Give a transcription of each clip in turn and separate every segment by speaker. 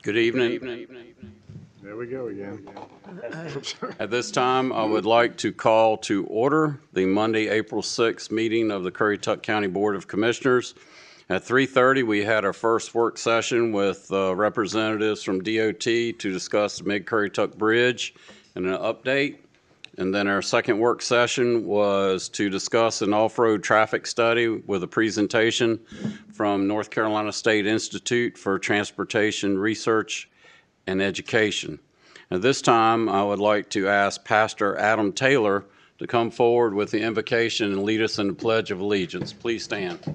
Speaker 1: Good evening.
Speaker 2: There we go again.
Speaker 1: At this time, I would like to call to order the Monday, April 6th meeting of the Currituck County Board of Commissioners. At 3:30, we had our first work session with representatives from DOT to discuss the Mid-Currituck Bridge and an update. And then our second work session was to discuss an off-road traffic study with a presentation from North Carolina State Institute for Transportation Research and Education. At this time, I would like to ask Pastor Adam Taylor to come forward with the invocation and lead us in the Pledge of Allegiance. Please stand.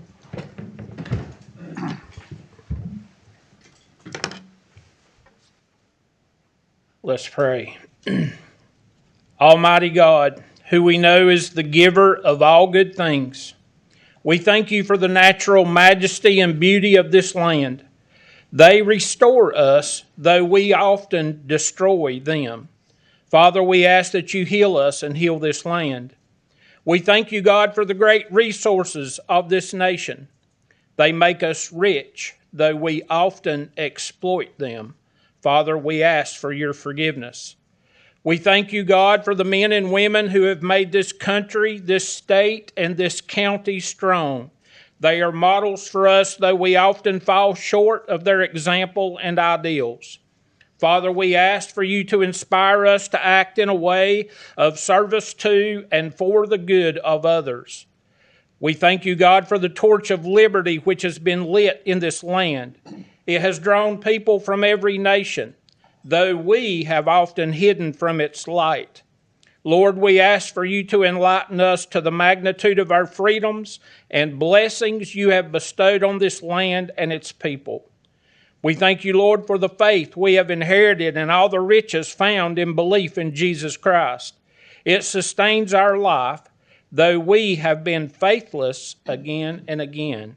Speaker 3: Let's pray. Almighty God, who we know is the giver of all good things, we thank you for the natural majesty and beauty of this land. They restore us, though we often destroy them. Father, we ask that you heal us and heal this land. We thank you, God, for the great resources of this nation. They make us rich, though we often exploit them. Father, we ask for your forgiveness. We thank you, God, for the men and women who have made this country, this state, and this county strong. They are models for us, though we often fall short of their example and ideals. Father, we ask for you to inspire us to act in a way of service to and for the good of others. We thank you, God, for the torch of liberty which has been lit in this land. It has drawn people from every nation, though we have often hidden from its light. Lord, we ask for you to enlighten us to the magnitude of our freedoms and blessings you have bestowed on this land and its people. We thank you, Lord, for the faith we have inherited and all the riches found in belief in Jesus Christ. It sustains our life, though we have been faithless again and again.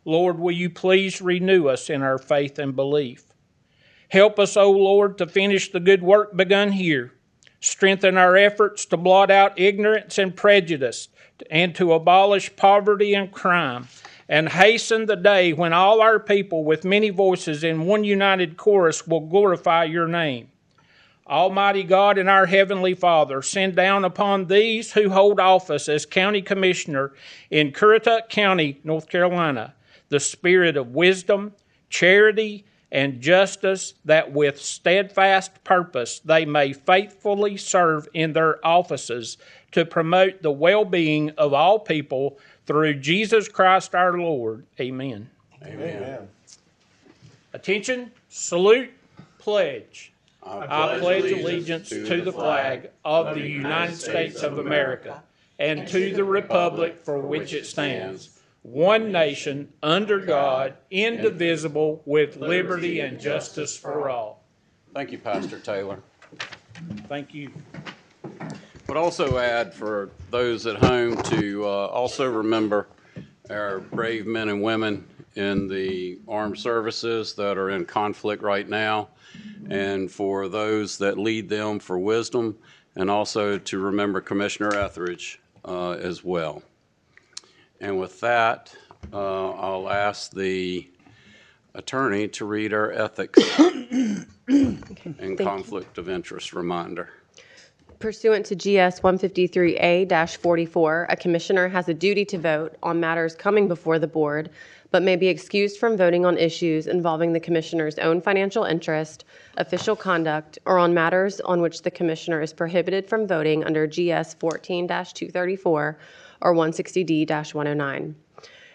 Speaker 3: Lord, will you please renew us in our faith and belief? Help us, O Lord, to finish the good work begun here. Strengthen our efforts to blot out ignorance and prejudice and to abolish poverty and crime, and hasten the day when all our people with many voices in one united chorus will glorify your name. Almighty God and our Heavenly Father, send down upon these who hold office as County Commissioner in Currituck County, North Carolina, the spirit of wisdom, charity, and justice, that with steadfast purpose they may faithfully serve in their offices to promote the well-being of all people through Jesus Christ our Lord. Amen.
Speaker 1: Amen.
Speaker 3: Attention, salute, pledge. I pledge allegiance to the flag of the United States of America and to the republic for which it stands, one nation, under God, indivisible, with liberty and justice for all.
Speaker 1: Thank you, Pastor Taylor.
Speaker 3: Thank you.
Speaker 1: Would also add for those at home to also remember our brave men and women in the armed services that are in conflict right now, and for those that lead them for wisdom, and also to remember Commissioner Etheridge as well. And with that, I'll ask the attorney to read our ethics and conflict of interest reminder.
Speaker 4: Pursuant to GS 153A-44, a commissioner has a duty to vote on matters coming before the board, but may be excused from voting on issues involving the commissioner's own financial interest, official conduct, or on matters on which the commissioner is prohibited from voting under GS 14-234 or 160D-109.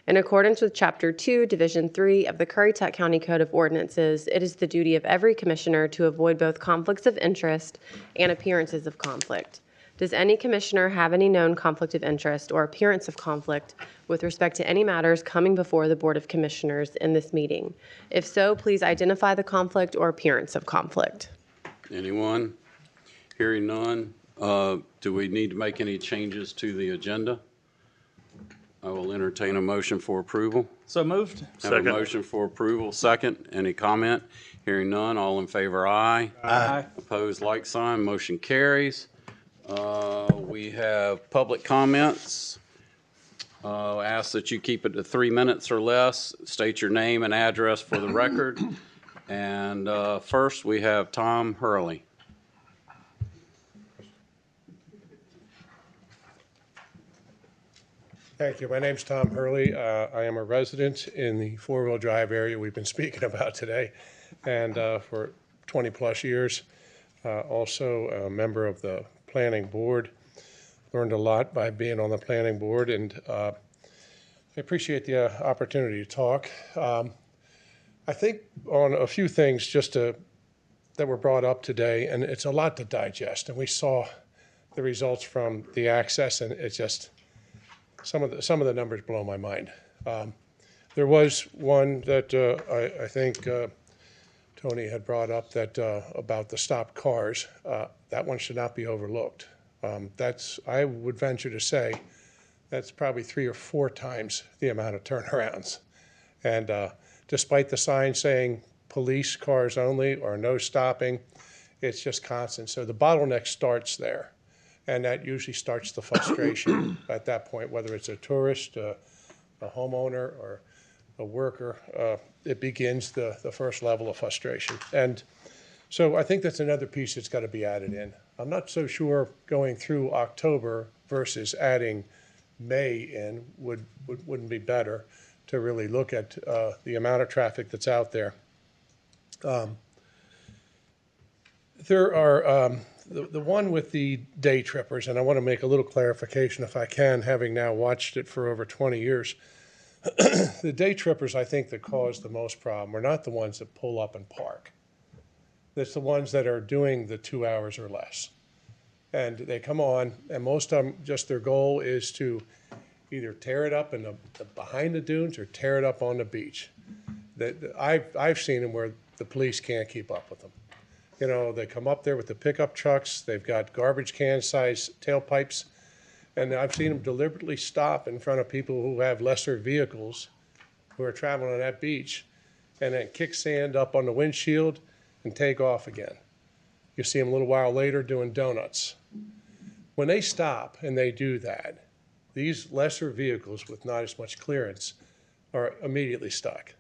Speaker 4: In accordance with Chapter 2, Division 3 of the Currituck County Code of Ordinances, it is the duty of every commissioner to avoid both conflicts of interest and appearances of conflict. Does any commissioner have any known conflict of interest or appearance of conflict with respect to any matters coming before the Board of Commissioners in this meeting? If so, please identify the conflict or appearance of conflict.
Speaker 1: Anyone? Hearing none. Do we need to make any changes to the agenda? I will entertain a motion for approval.
Speaker 5: So moved.
Speaker 1: Have a motion for approval. Second. Any comment? Hearing none. All in favor, aye.
Speaker 5: Aye.
Speaker 1: Opposed, like sign. Motion carries. We have public comments. Ask that you keep it to 3 minutes or less. State your name and address for the record. And first, we have Tom Hurley.
Speaker 5: Thank you. My name's Tom Hurley. I am a resident in the four-wheel drive area we've been speaking about today, and for 20-plus years. Also a member of the planning board. Learned a lot by being on the planning board, and I appreciate the opportunity to talk. I think on a few things that were brought up today, and it's a lot to digest, and we saw the results from the access, and it's just some of the numbers blow my mind. There was one that I think Tony had brought up that about the stopped cars. That one should not be overlooked. I would venture to say that's probably 3 or 4 times the amount of turnarounds. And despite the sign saying police cars only or no stopping, it's just constant. So the bottleneck starts there. And that usually starts the frustration at that point, whether it's a tourist, a homeowner, or a worker. It begins the first level of frustration. And so I think that's another piece that's got to be added in. I'm not so sure going through October versus adding May in wouldn't be better to really look at the amount of traffic that's out there. There are the one with the day trippers, and I want to make a little clarification if I can, having now watched it for over 20 years. The day trippers, I think, that cause the most problem are not the ones that pull up and park. It's the ones that are doing the 2 hours or less. And they come on, and most of them, just their goal is to either tear it up in the behind the dunes or tear it up on the beach. I've seen them where the police can't keep up with them. You know, they come up there with the pickup trucks, they've got garbage can size tailpipes, and I've seen them deliberately stop in front of people who have lesser vehicles who are traveling on that beach, and then kick sand up on the windshield and take off again. You see them a little while later doing donuts. When they stop and they do that, these lesser vehicles with not as much clearance are immediately stuck.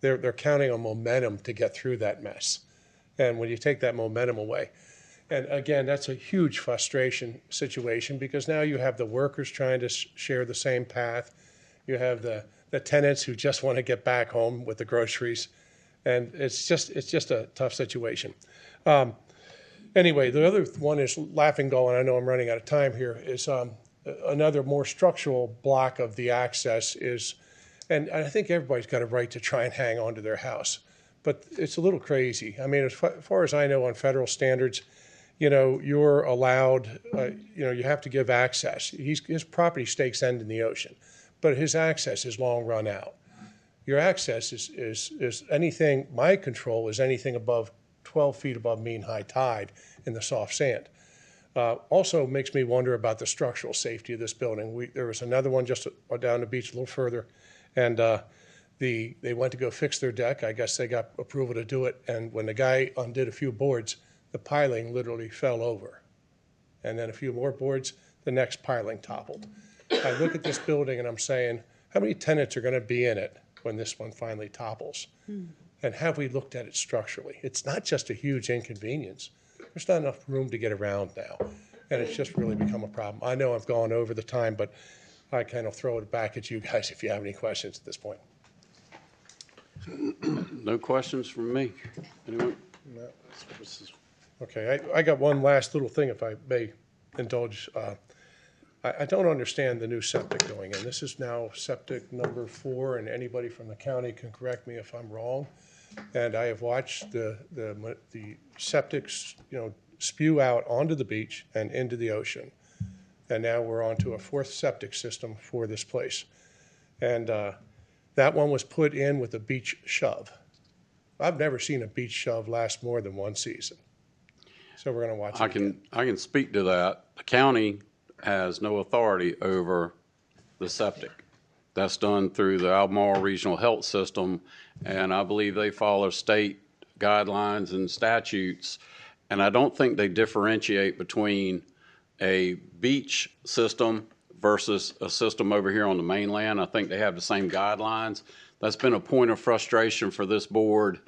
Speaker 5: They're counting on momentum to get through that mess. And when you take that momentum away, and again, that's a huge frustration situation because now you have the workers trying to share the same path. You have the tenants who just want to get back home with the groceries. And it's just a tough situation. Anyway, the other one is Laughing Gull, and I know I'm running out of time here, is another more structural block of the access is, and I think everybody's got a right to try and hang on to their house. But it's a little crazy. I mean, as far as I know on federal standards, you know, you're allowed, you have to give access. His property stakes end in the ocean, but his access is long run out. Your access is anything, my control is anything above 12 feet above mean high tide in the soft sand. Also makes me wonder about the structural safety of this building. There was another one just down the beach a little further, and they went to go fix their deck. I guess they got approval to do it. And when the guy undid a few boards, the piling literally fell over. And then a few more boards, the next piling toppled. I look at this building and I'm saying, how many tenants are going to be in it when this one finally topples? And have we looked at it structurally? It's not just a huge inconvenience. There's not enough room to get around now. And it's just really become a problem. I know I've gone over the time, but I kind of throw it back at you guys if you have any questions at this point.
Speaker 1: No questions from me. Anyone?
Speaker 5: No. Okay, I got one last little thing, if I may indulge. I don't understand the new septic going in. This is now septic number 4, and anybody from the county can correct me if I'm wrong. And I have watched the septics, spew out onto the beach and into the ocean. And now we're onto a 4th septic system for this place. And that one was put in with a beach shove. I've never seen a beach shove last more than one season. So we're going to watch it again.
Speaker 1: I can speak to that. The county has no authority over the septic. That's done through the Albemarle Regional Health System, and I believe they follow state guidelines and statutes. And I don't think they differentiate between a beach system versus a system over here on the mainland. I think they have the same guidelines. That's been a point of frustration for this board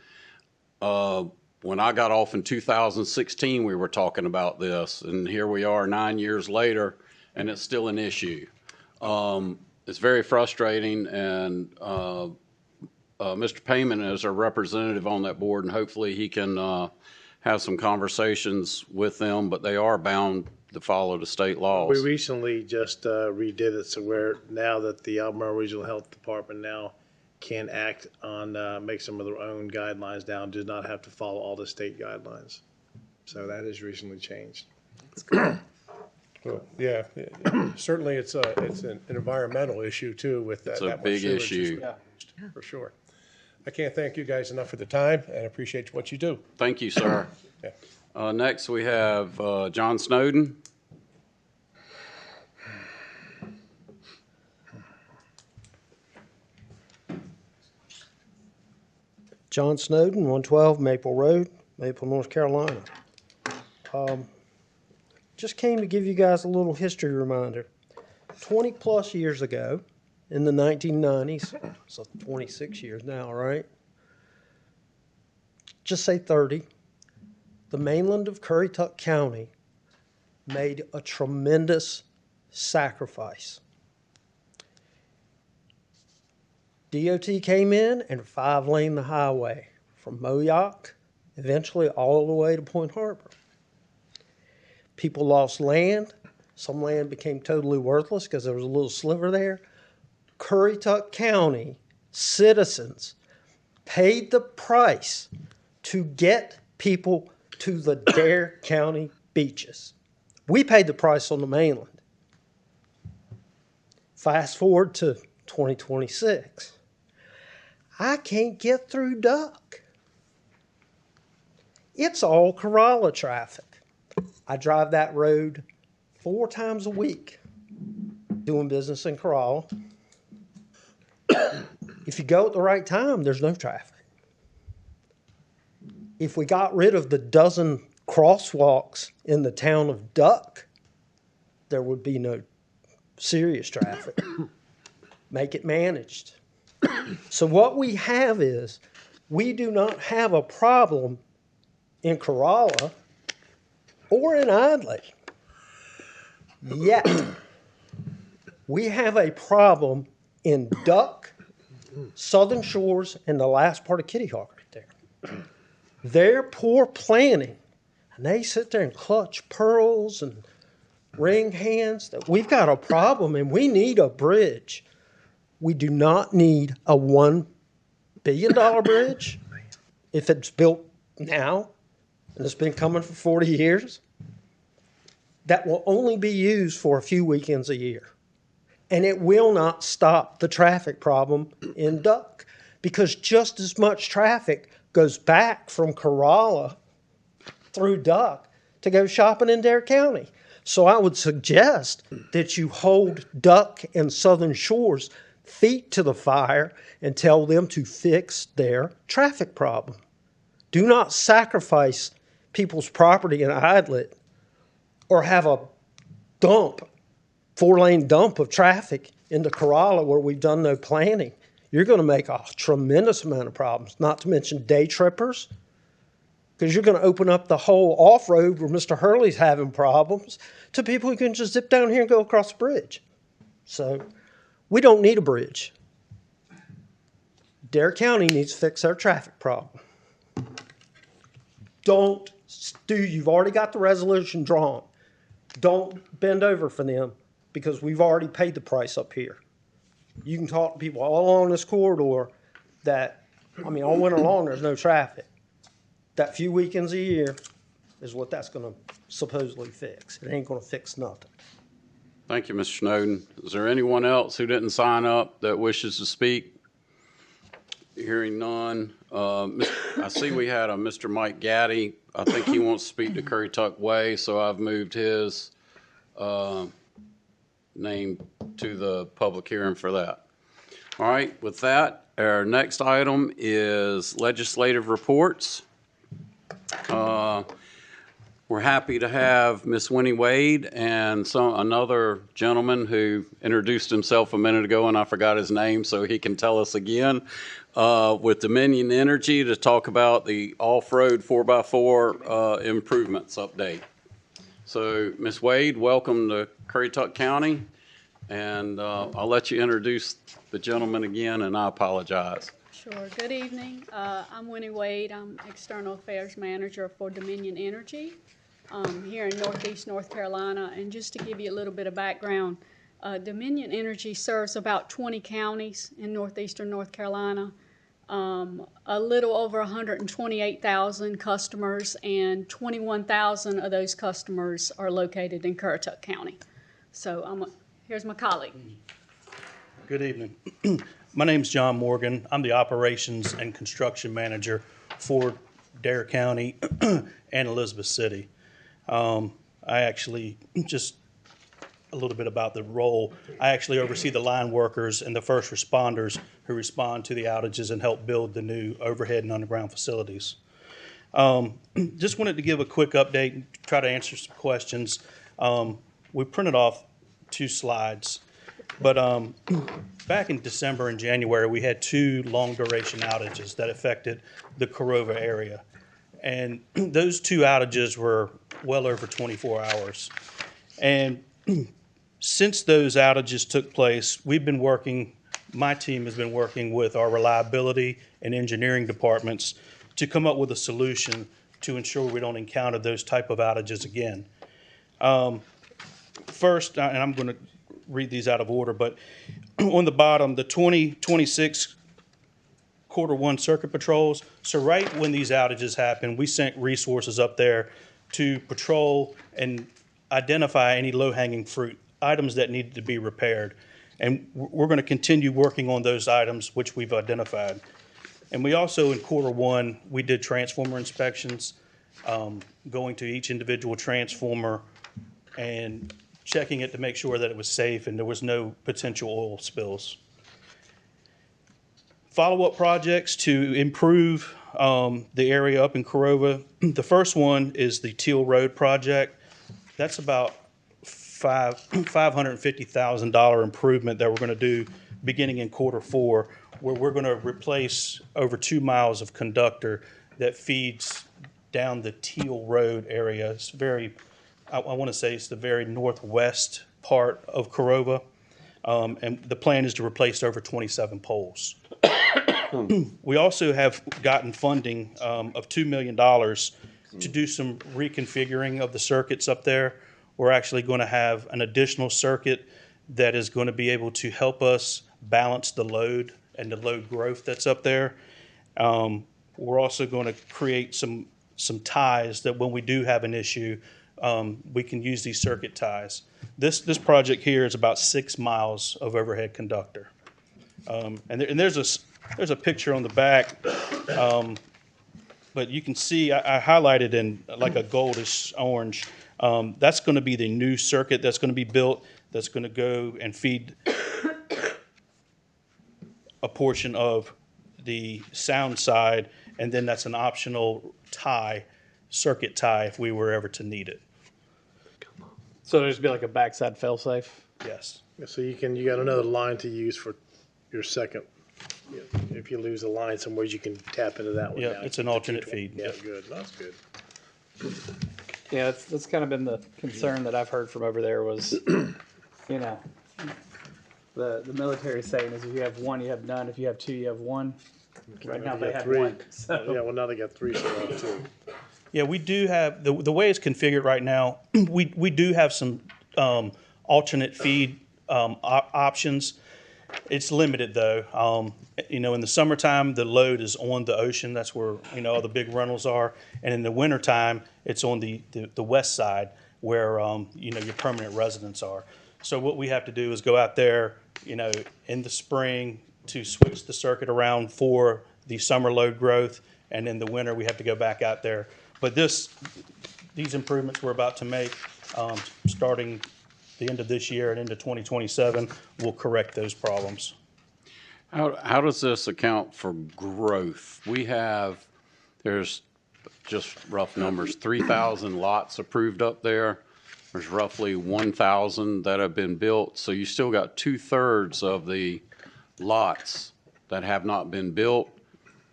Speaker 1: When I got off in 2016, we were talking about this, and here we are 9 years later, and it's still an issue. It's very frustrating, and Mr. Payman is our representative on that board, and hopefully he can have some conversations with them, but they are bound to follow the state laws.
Speaker 2: We recently just redid it, so where now that the Albemarle Regional Health Department now can act on, make some of their own guidelines now, does not have to follow all the state guidelines. So that has recently changed.
Speaker 5: Well, yeah, certainly it's an environmental issue too with that.
Speaker 1: It's a
Speaker 5: that much
Speaker 1: big
Speaker 5: sewage
Speaker 1: issue.
Speaker 5: is for sure. I can't thank you guys enough for the time and appreciate what you do.
Speaker 1: Thank you, sir.
Speaker 5: Yeah.
Speaker 1: Next, we have John Snowden.
Speaker 6: John Snowden, 112 Maple Road, Maple, North Carolina. Just came to give you guys a little history reminder. 20 plus years ago, in the 1990s, so 26 years now, right? Just say 30. The mainland of Currituck County made a tremendous sacrifice. DOT came in and 5-laned the highway from Moyock, eventually all the way to Point Harbor. People lost land. Some land became totally worthless because there was a little sliver there. Currituck County citizens paid the price to get people to the Dare County beaches. We paid the price on the mainland. Fast forward to 2026. I can't get through Duck. It's all Corolla traffic. I drive that road 4 times a week doing business in Corolla. If you go at the right time, there's no traffic. If we got rid of the dozen crosswalks in the town of Duck, there would be no serious traffic. Make it managed. So what we have is, we do not have a problem in Corolla or in Idley yet. We have a problem in Duck, Southern Shores, and the last part of Kitty Hawk right there. Their poor planning, and they sit there and clutch pearls and wring hands, that we've got a problem and we need a bridge. We do not need a $1 billion bridge if it's built now and it's been coming for 40 years. That will only be used for a few weekends a year. And it will not stop the traffic problem in Duck, because just as much traffic goes back from Corolla through Duck to go shopping in Dare County. So I would suggest that you hold Duck and Southern Shores feet to the fire and tell them to fix their traffic problem. Do not sacrifice people's property in Idlet or have a dump, 4-lane dump of traffic into Corolla where we've done no planning. You're going to make a tremendous amount of problems, not to mention day trippers, because you're going to open up the whole off-road where Mr. Hurley's having problems to people who can just zip down here and go across the bridge. So we don't need a bridge. Dare County needs to fix their traffic problem. You've already got the resolution drawn. Don't bend over for them, because we've already paid the price up here. You can talk to people all along this corridor all winter long there's no traffic. That few weekends a year is what that's going to supposedly fix. It ain't going to fix nothing.
Speaker 1: Thank you, Mr. Snowden. Is there anyone else who didn't sign up that wishes to speak? Hearing none. I see we had a Mr. Mike Gaddy. I think he wants to speak to Currituck Way, so I've moved his name to the public hearing for that. All right, with that, our next item is legislative reports. We're happy to have Miss Winnie Wade and another gentleman who introduced himself a minute ago, and I forgot his name, so he can tell us again, with Dominion Energy to talk about the off-road 4x4 improvements update. So, Ms. Wade, welcome to Currituck County, and I'll let you introduce the gentleman again, and I apologize.
Speaker 7: Sure. Good evening. I'm Winnie Wade. I'm External Affairs Manager for Dominion Energy here in Northeast North Carolina. And just to give you a little bit of background, Dominion Energy serves about 20 counties in northeastern North Carolina, a little over 128,000 customers, and 21,000 of those customers are located in Currituck County. So here's my colleague.
Speaker 8: Good evening. My name's John Morgan. I'm the Operations and Construction Manager for Dare County and Elizabeth City. I actually, just a little bit about the role, I actually oversee the line workers and the first responders who respond to the outages and help build the new overhead and underground facilities. Just wanted to give a quick update and try to answer some questions. We printed off 2 slides. But back in December and January, we had 2 long-duration outages that affected the Corova area. And those 2 outages were well over 24 hours. And since those outages took place, my team has been working with our reliability and engineering departments to come up with a solution to ensure we don't encounter those type of outages again. First, and I'm going to read these out of order, but on the bottom, the 2026 Q1 circuit patrols. So right when these outages happened, we sent resources up there to patrol and identify any low-hanging fruit, items that needed to be repaired. And we're going to continue working on those items which we've identified. And we also, in Q1, we did transformer inspections, going to each individual transformer and checking it to make sure that it was safe and there was no potential oil spills. Follow-up projects to improve the area up in Corova. The first one is the Teal Road project. That's about $550,000 improvement that we're going to do beginning in Q4, where we're going to replace over 2 miles of conductor that feeds down the Teal Road area. It's I want to say it's the very northwest part of Corova. And the plan is to replace over 27 poles. We also have gotten funding of $2 million to do some reconfiguring of the circuits up there. We're actually going to have an additional circuit that is going to be able to help us balance the load and the load growth that's up there. We're also going to create some ties that when we do have an issue, we can use these circuit ties. This project here is about 6 miles of overhead conductor. And there's a picture on the back, but you can see I highlighted in like a goldish orange. That's going to be the new circuit that's going to be built, that's going to go and feed a portion of the sound side, and then that's an optional circuit tie if we were ever to need it.
Speaker 9: So there's be like a backside failsafe.
Speaker 8: Yes.
Speaker 2: So you got another line to use for your second. If you lose a line somewhere, you can tap into that one.
Speaker 8: Yeah,
Speaker 2: now.
Speaker 8: it's an alternate feed.
Speaker 2: Yeah, good. That's good.
Speaker 9: Yeah, that's kind of been the concern that I've heard from over there was, you know, the military saying is if you have one, you have none. If you have two, you have one. Right now they have
Speaker 2: 3.
Speaker 9: one. So.
Speaker 2: Yeah, well, now they got 3, so they have 2.
Speaker 8: Yeah, we do have, the way it's configured right now, we do have some alternate feed options. It's limited though. In the summertime, the load is on the ocean. That's where, all the big runnels are. And in the wintertime, it's on the west side where, your permanent residents are. So what we have to do is go out there, in the spring to switch the circuit around for the summer load growth. And in the winter, we have to go back out there. But these improvements we're about to make, starting the end of this year and into 2027, will correct those problems.
Speaker 1: How does this account for growth? There's just rough numbers, 3,000 lots approved up there. There's roughly 1,000 that have been built, so you still got 2/3 of the lots that have not been built.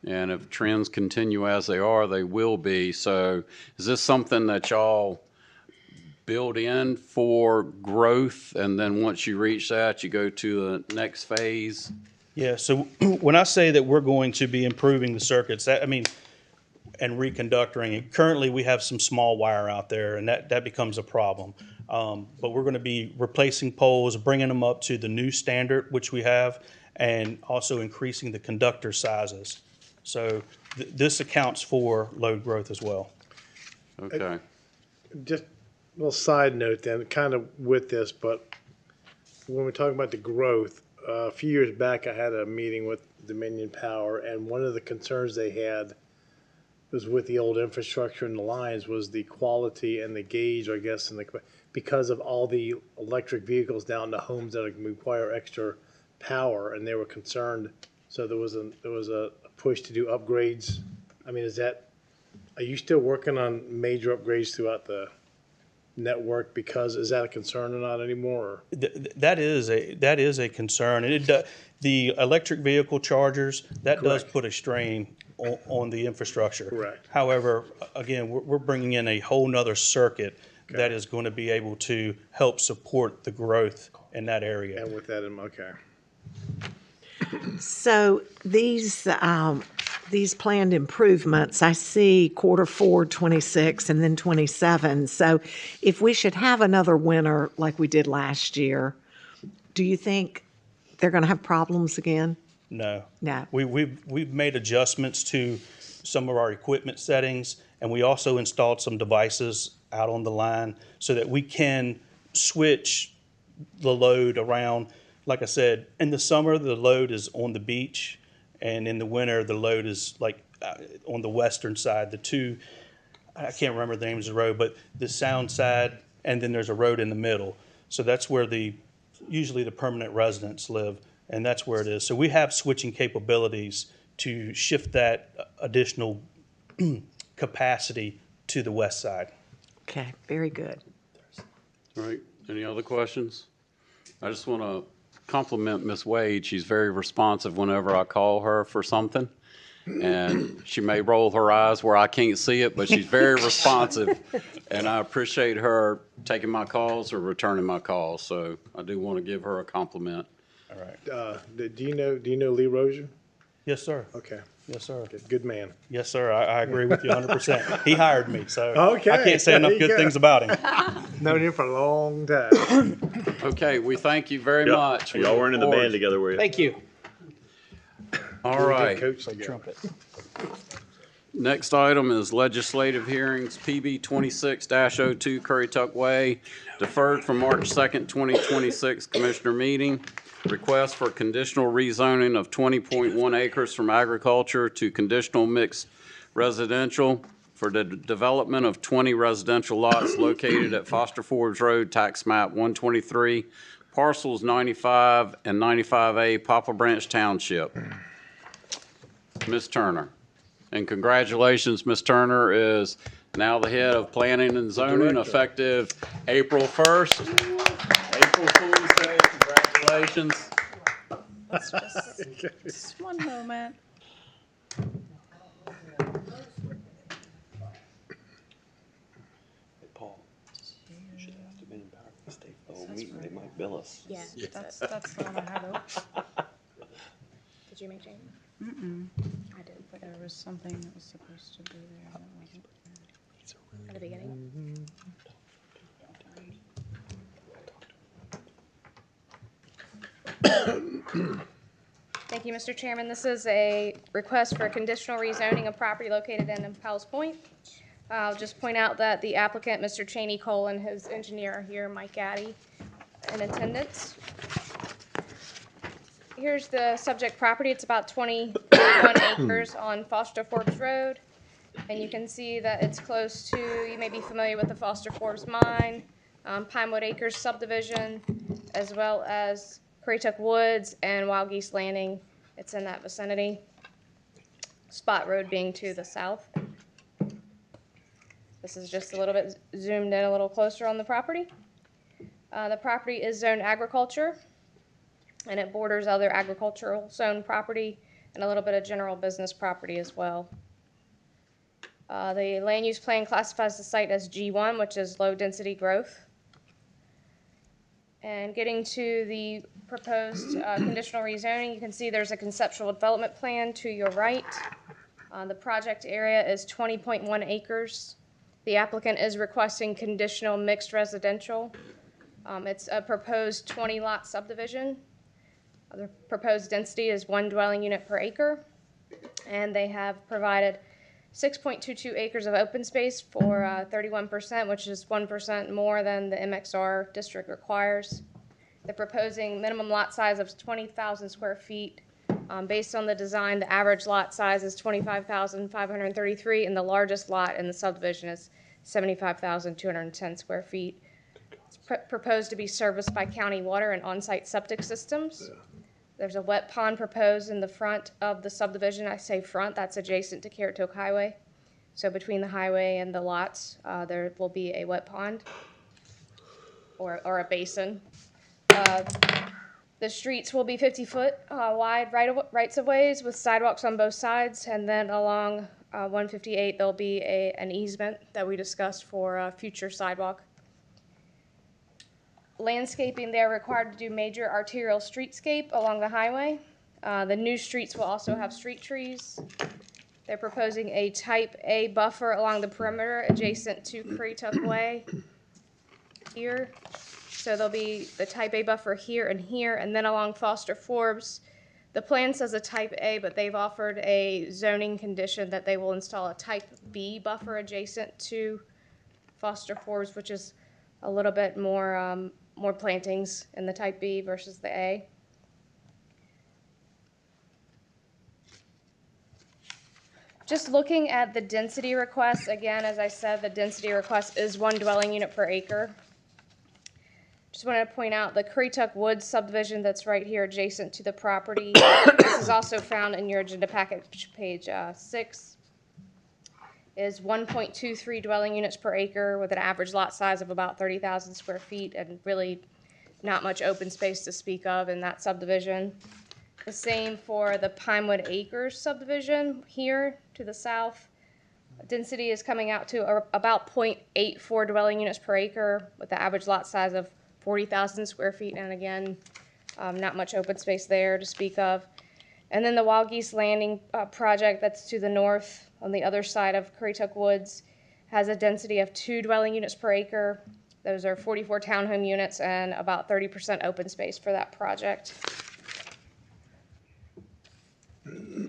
Speaker 1: And if trends continue as they are, they will be. So is this something that y'all build in for growth, and then once you reach that, you go to the next phase?
Speaker 8: Yeah, so when I say that we're going to be improving the circuits, that, I mean, and reconductoring, currently we have some small wire out there, and that becomes a problem. But we're going to be replacing poles, bringing them up to the new standard, which we have, and also increasing the conductor sizes. So this accounts for load growth as well.
Speaker 1: Okay.
Speaker 2: Just a little side note then, kind of with this, but when we're talking about the growth, a few years back, I had a meeting with Dominion Power, and one of the concerns they had was with the old infrastructure and the lines was the quality and the gauge, I guess, and because of all the electric vehicles down to homes that require extra power, and they were concerned. So there was a push to do upgrades. I mean, are you still working on major upgrades throughout the network? Because is that a concern or not anymore?
Speaker 8: That is a concern, and the electric vehicle chargers, that does
Speaker 2: Correct.
Speaker 8: put a strain on the infrastructure.
Speaker 2: Correct.
Speaker 8: However, again, we're bringing in a whole nother circuit that is going to be able to help support the growth in that area.
Speaker 2: And with that, okay.
Speaker 10: So these planned improvements, I see Q4 '26 and then '27. So if we should have another winter like we did last year, do you think they're going to have problems again?
Speaker 8: No.
Speaker 10: No.
Speaker 8: We've made adjustments to some of our equipment settings, and we also installed some devices out on the line so that we can switch the load around. Like I said, in the summer, the load is on the beach, and in the winter, the load is like on the western side. I can't remember the names of the road, but the sound side, and then there's a road in the middle. So that's where usually the permanent residents live, and that's where it is. So we have switching capabilities to shift that additional capacity to the west side.
Speaker 10: Okay, very good.
Speaker 1: All right. Any other questions? I just want to compliment Miss Wade. She's very responsive whenever I call her for something. And she may roll her eyes where I can't see it, but she's very responsive. And I appreciate her taking my calls or returning my calls. So I do want to give her a compliment.
Speaker 8: All right.
Speaker 2: Do you know Lee Rozier?
Speaker 8: Yes, sir.
Speaker 2: Okay,
Speaker 8: Yes, sir.
Speaker 2: good man.
Speaker 8: Yes, sir. I agree with you 100%. He hired me, so
Speaker 2: Okay,
Speaker 8: I can't say
Speaker 2: there
Speaker 8: enough
Speaker 2: you
Speaker 8: good
Speaker 2: go.
Speaker 8: things about him.
Speaker 2: Known him for a long time.
Speaker 1: Okay, we thank you very
Speaker 11: Yep.
Speaker 1: much. We
Speaker 11: Y'all
Speaker 1: look
Speaker 11: were in the
Speaker 1: forward-
Speaker 11: band together, were you?
Speaker 3: Thank you.
Speaker 1: All right.
Speaker 2: Coach, like
Speaker 8: Trumpet.
Speaker 1: Next item is legislative hearings, PB 26-02 Currituck Way, deferred from March 2nd, 2026 Commissioner meeting. Request for conditional rezoning of 20.1 acres from agriculture to conditional mixed residential for the development of 20 residential lots located at Foster Forbes Road, tax map 123, parcels 95 and 95A, Poplar Branch Township. Ms. Turner. And congratulations, Ms. Turner is now the head of Planning and Zoning, effective April 1st. April Fool's Day, congratulations.
Speaker 12: Just one moment.
Speaker 11: Paul, should have to be in power of the state. Oh, meeting, they might bill us.
Speaker 12: Yeah, that's the one I had up. Did you make changes? I did, but there was something that was supposed to be there that wasn't. At the beginning? Thank you, Mr. Chairman. This is a request for a conditional rezoning of property located in Powell's Point. I'll just point out that the applicant, Mr. Cheney Cole, and his engineer are here, Mike Gaddy, in attendance. Here's the subject property. It's about 21 acres on Foster Forbes Road. And you can see that it's close to, you may be familiar with the Foster Forbes Mine, Pinewood Acres subdivision, as well as Currituck Woods and Wild Geese Landing. It's in that vicinity. Spot Road being to the south. This is just a little bit zoomed in a little closer on the property. The property is zoned agriculture, and it borders other agricultural zone property and a little bit of general business property as well. The land use plan classifies the site as G1, which is low density growth. And getting to the proposed conditional rezoning, you can see there's a conceptual development plan to your right. The project area is 20.1 acres. The applicant is requesting conditional mixed residential. It's a proposed 20-lot subdivision. The proposed density is 1 dwelling unit per acre. And they have provided 6.22 acres of open space for 31%, which is 1% more than the MXR district requires. They're proposing minimum lot size of 20,000 square feet. Based on the design, the average lot size is 25,533, and the largest lot in the subdivision is 75,210 square feet. It's proposed to be serviced by county water and on-site septic systems. There's a wet pond proposed in the front of the subdivision. I say front, that's adjacent to Currituck Highway. So between the highway and the lots, there will be a wet pond or a basin. The streets will be 50-foot wide rights of ways with sidewalks on both sides, and then along 158 there'll be an easement that we discussed for future sidewalk. Landscaping, they're required to do major arterial streetscape along the highway. The new streets will also have street trees. They're proposing a type A buffer along the perimeter adjacent to Currituck Way here. So there'll be the type A buffer here, and then along Foster Forbes. The plan says a type A, but they've offered a zoning condition that they will install a type B buffer adjacent to Foster Forbes, which is a little bit more plantings in the type B versus the A. Just looking at the density request, again, as I said, the density request is 1 dwelling unit per acre. Just wanted to point out the Currituck Woods subdivision that's right here adjacent to the property. This is also found in your agenda package, page 6. Is 1.23 dwelling units per acre with an average lot size of about 30,000 square feet and really not much open space to speak of in that subdivision. The same for the Pinewood Acres subdivision here to the south. Density is coming out to about 0.84 dwelling units per acre with the average lot size of 40,000 square feet, and again, not much open space there to speak of. And then the Wild Geese Landing project that's to the north on the other side of Currituck Woods has a density of 2 dwelling units per acre. Those are 44 townhome units and about 30% open space for that project.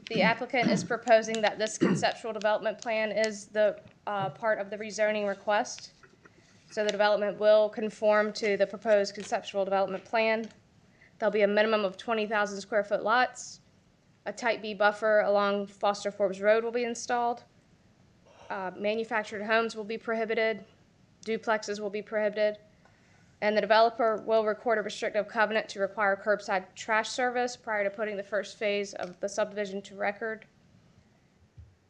Speaker 12: The applicant is proposing that this conceptual development plan is the part of the rezoning request. So the development will conform to the proposed conceptual development plan. There'll be a minimum of 20,000 square foot lots. A type B buffer along Foster Forbes Road will be installed. Manufactured homes will be prohibited. Duplexes will be prohibited. And the developer will record a restrictive covenant to require curbside trash service prior to putting the first phase of the subdivision to record.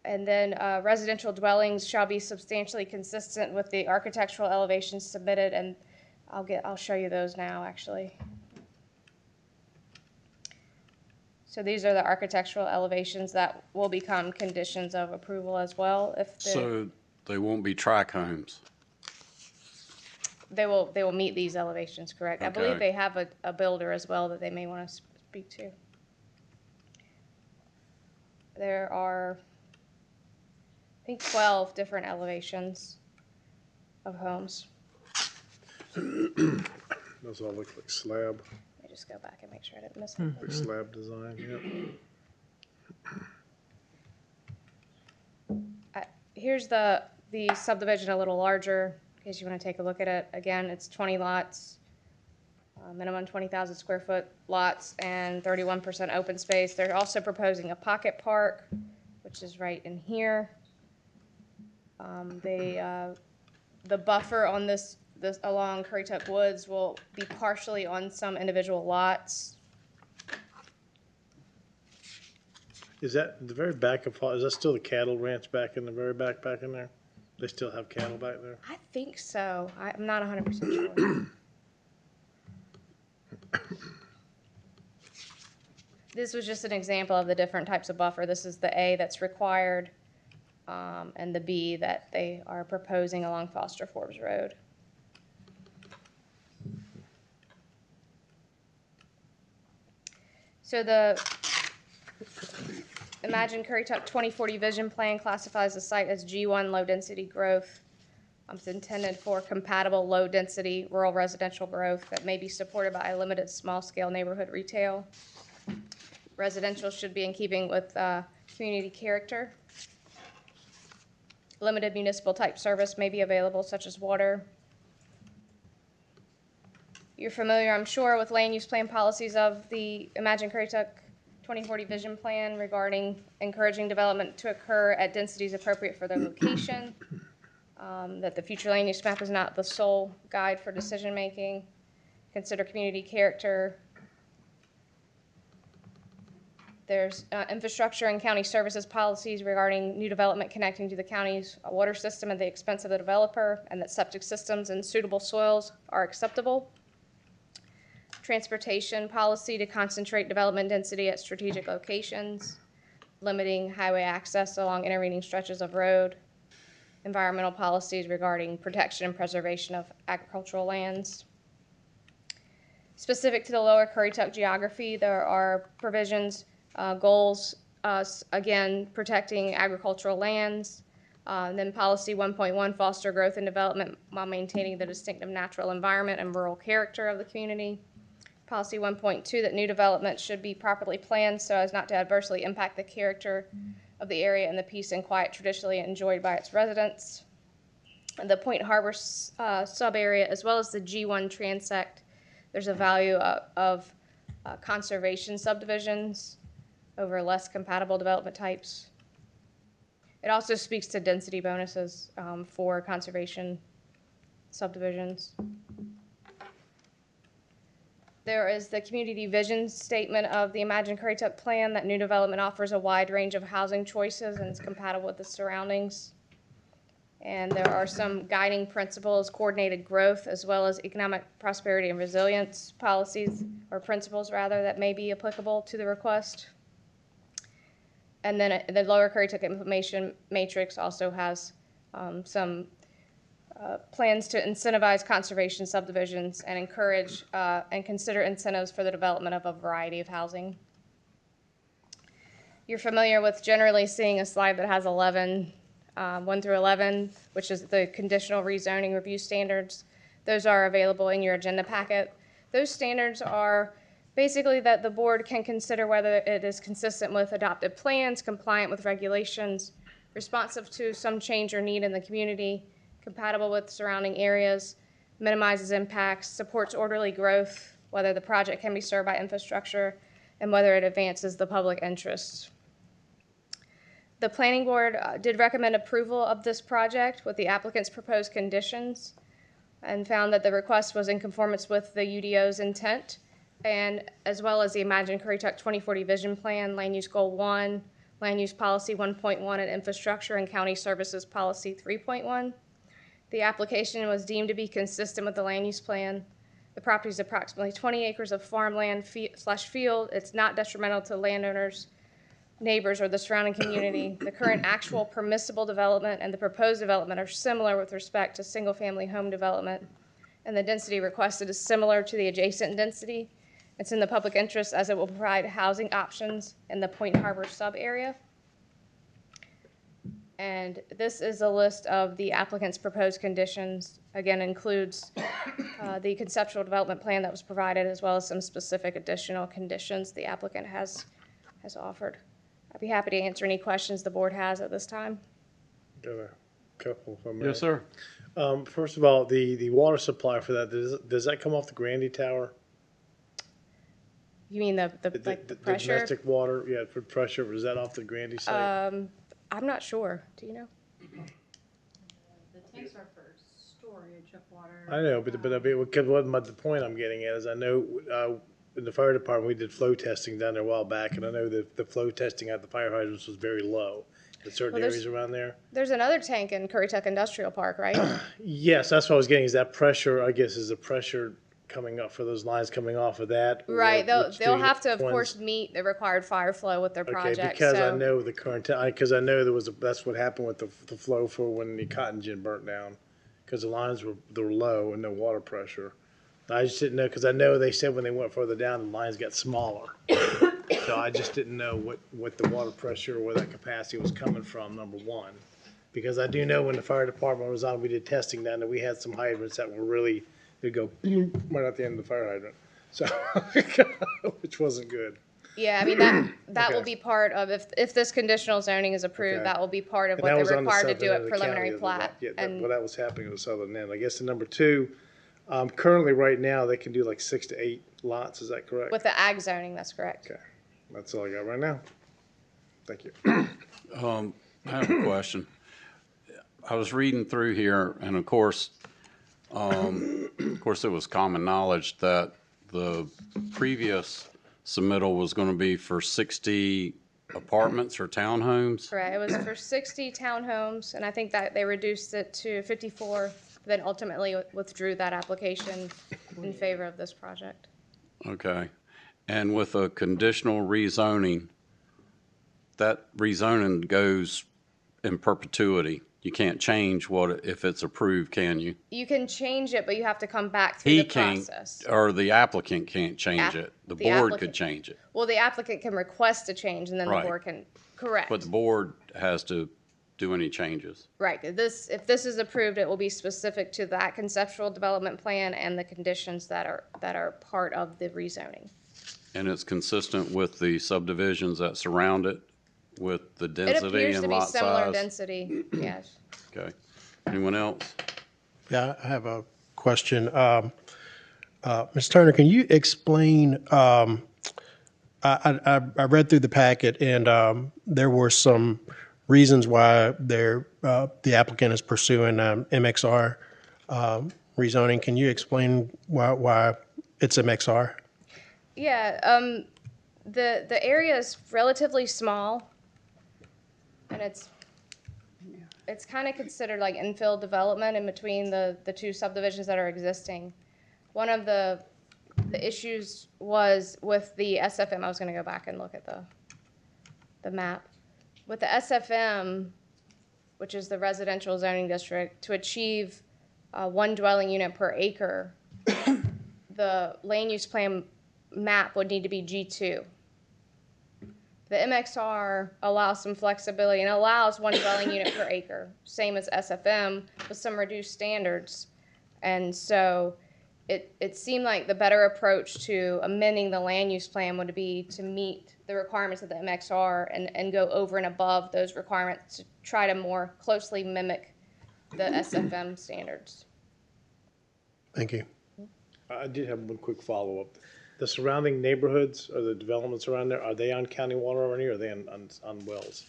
Speaker 12: And then residential dwellings shall be substantially consistent with the architectural elevations submitted, and I'll show you those now actually. So these are the architectural elevations that will become conditions of approval as well.
Speaker 1: So they won't be tract homes?
Speaker 12: They will meet these elevations, correct?
Speaker 1: Okay.
Speaker 12: I believe they have a builder as well that they may want to speak to. There are, I think, 12 different elevations of homes.
Speaker 2: Those all look like slab,
Speaker 12: Let me just go back and make sure I didn't miss anything.
Speaker 2: like slab design, yep.
Speaker 12: Here's the subdivision a little larger, in case you want to take a look at it. Again, it's 20 lots, minimum 20,000 square foot lots, and 31% open space. They're also proposing a pocket park, which is right in here. The buffer on this along Currituck Woods will be partially on some individual lots.
Speaker 2: Is that the very back of, is that still the cattle ranch back in the very back in there? They still have cattle back there?
Speaker 12: I think so. I'm not 100% sure. This was just an example of the different types of buffer. This is the A that's required, and the B that they are proposing along Foster Forbes Road. So the Imagine Currituck 2040 Vision Plan classifies the site as G1 low-density growth. It's intended for compatible low-density rural residential growth that may be supported by a limited small-scale neighborhood retail. Residential should be in keeping with community character. Limited municipal type service may be available, such as water. You're familiar, I'm sure, with land use plan policies of the Imagine Currituck 2040 Vision Plan regarding encouraging development to occur at densities appropriate for their location. That the future land use map is not the sole guide for decision making. Consider community character. There's infrastructure and county services policies regarding new development connecting to the county's water system at the expense of the developer, and that septic systems and suitable soils are acceptable. Transportation policy to concentrate development density at strategic locations, limiting highway access along intervening stretches of road. Environmental policies regarding protection and preservation of agricultural lands. Specific to the lower Currituck geography, there are provisions, goals, again, protecting agricultural lands. Then policy 1.1, foster growth and development while maintaining the distinctive natural environment and rural character of the community. Policy 1.2, that new development should be properly planned so as not to adversely impact the character of the area and the peace and quiet traditionally enjoyed by its residents. The Point Harbor sub-area, as well as the G1 transect, there's a value of conservation subdivisions over less compatible development types. It also speaks to density bonuses for conservation subdivisions. There is the community vision statement of the Imagine Currituck plan that new development offers a wide range of housing choices and is compatible with the surroundings. And there are some guiding principles, coordinated growth, as well as economic prosperity and resilience policies, or principles rather, that may be applicable to the request. And then the lower Currituck information matrix also has some plans to incentivize conservation subdivisions and encourage and consider incentives for the development of a variety of housing. You're familiar with generally seeing a slide that has 1 through 11, which is the conditional rezoning review standards. Those are available in your agenda packet. Those standards are basically that the board can consider whether it is consistent with adopted plans, compliant with regulations, responsive to some change or need in the community, compatible with surrounding areas, minimizes impacts, supports orderly growth, whether the project can be served by infrastructure, and whether it advances the public interest. The planning board did recommend approval of this project with the applicant's proposed conditions and found that the request was in conformance with the UDO's intent, and as well as the Imagine Currituck 2040 Vision Plan, Land Use Goal 1, Land Use Policy 1.1, and Infrastructure and County Services Policy 3.1. The application was deemed to be consistent with the land use plan. The property is approximately 20 acres of farmland / field. It's not detrimental to landowners, neighbors, or the surrounding community. The current actual permissible development and the proposed development are similar with respect to single-family home development, and the density requested is similar to the adjacent density. It's in the public interest as it will provide housing options in the Point Harbor sub-area. And this is a list of the applicant's proposed conditions. Again, includes the conceptual development plan that was provided, as well as some specific additional conditions the applicant has offered. I'd be happy to answer any questions the board has at this time.
Speaker 2: Got a couple if I may.
Speaker 1: Yes, sir.
Speaker 2: First of all, the water supply for that, does that come off the Grandy Tower?
Speaker 12: You mean the pressure?
Speaker 2: The domestic water, yeah, for pressure, is that off the Grandy site?
Speaker 12: I'm not sure. Do you know?
Speaker 13: The tanks are for storage of water.
Speaker 2: I know, but I mean, the point I'm getting at is I know in the fire department, we did flow testing down there a while back, and I know that the flow testing at the fire hydrants was very low. in certain
Speaker 12: Well, there's-
Speaker 2: areas around there?
Speaker 12: There's another tank in Currituck Industrial Park, right?
Speaker 2: Yes, that's what I was getting, is that pressure, I guess, is the pressure coming up for those lines coming off of that? or
Speaker 12: Right, they'll
Speaker 2: which do you-
Speaker 12: have to, of
Speaker 2: ones?
Speaker 12: course, meet the required fire flow with their
Speaker 2: Okay,
Speaker 12: project,
Speaker 2: because I
Speaker 12: so.
Speaker 2: know the current, because I know there was, that's what happened with the flow for when the cotton gin burnt down. Because the lines they were low and no water pressure. I just didn't know, because I know they said when they went further down, the lines got smaller. So I just didn't know what the water pressure or where that capacity was coming from, number one. Because I do know when the fire department was on, we did testing down there, we had some hydrants that were really, they'd go right at the end of the fire hydrant. So, which wasn't good.
Speaker 12: Yeah, I mean, that will
Speaker 2: Okay.
Speaker 12: be part of, if this conditional zoning is approved,
Speaker 2: Okay.
Speaker 12: that will be part of
Speaker 2: And
Speaker 12: what
Speaker 2: that
Speaker 12: they're
Speaker 2: was on the
Speaker 12: required to
Speaker 2: southern
Speaker 12: do
Speaker 2: end
Speaker 12: at
Speaker 2: of the
Speaker 12: preliminary
Speaker 2: county,
Speaker 12: plat.
Speaker 2: Yeah,
Speaker 12: And
Speaker 2: well, that was happening at the southern end. I guess the number two, currently right now, they can do like 6 to 8 lots, is that correct?
Speaker 12: with the ag zoning, that's correct.
Speaker 2: Okay, that's all I got right now. Thank you.
Speaker 1: I have a question. I was reading through here, and of course, it was common knowledge that the previous submittal was going to be for 60 apartments or townhomes.
Speaker 12: Correct, it was for 60 townhomes, and I think that they reduced it to 54, then ultimately withdrew that application in favor of this project.
Speaker 1: Okay. And with a conditional rezoning, that rezoning goes in perpetuity. You can't change if it's approved, can you?
Speaker 12: You can change it, but you have to come back through
Speaker 1: He
Speaker 12: the
Speaker 1: can't,
Speaker 12: process.
Speaker 1: or the applicant can't change
Speaker 12: App-
Speaker 1: it. The
Speaker 12: the
Speaker 1: board could
Speaker 12: applicant.
Speaker 1: change it.
Speaker 12: Well, the applicant can request a change, and then the
Speaker 1: Right.
Speaker 12: board can, correct.
Speaker 1: But the board has to do any changes.
Speaker 12: Right, if this is approved, it will be specific to that conceptual development plan and the conditions that are part of the rezoning.
Speaker 1: And it's consistent with the subdivisions that surround it, with the
Speaker 12: It
Speaker 1: density
Speaker 12: appears to
Speaker 1: and
Speaker 12: be
Speaker 1: lot
Speaker 12: similar
Speaker 1: size?
Speaker 12: density, yes.
Speaker 1: Okay. Anyone else?
Speaker 14: Yeah, I have a question. Ms. Turner, can you explain, I read through the packet and there were some reasons why the applicant is pursuing MXR rezoning. Can you explain why it's MXR?
Speaker 12: Yeah, the area is relatively small, and it's kind of considered like infill development in between the two subdivisions that are existing. One of the issues was with the SFM. I was going to go back and look at the map. With the SFM, which is the residential zoning district, to achieve one dwelling unit per acre, the land use plan map would need to be G2. The MXR allows some flexibility and allows one dwelling unit per acre, same as SFM, with some reduced standards. And so it seemed like the better approach to amending the land use plan would be to meet the requirements of the MXR and go over and above those requirements to try to more closely mimic the SFM standards.
Speaker 14: Thank you.
Speaker 2: I did have one quick follow-up. The surrounding neighborhoods or the developments around there, are they on county water already, or are they on wells?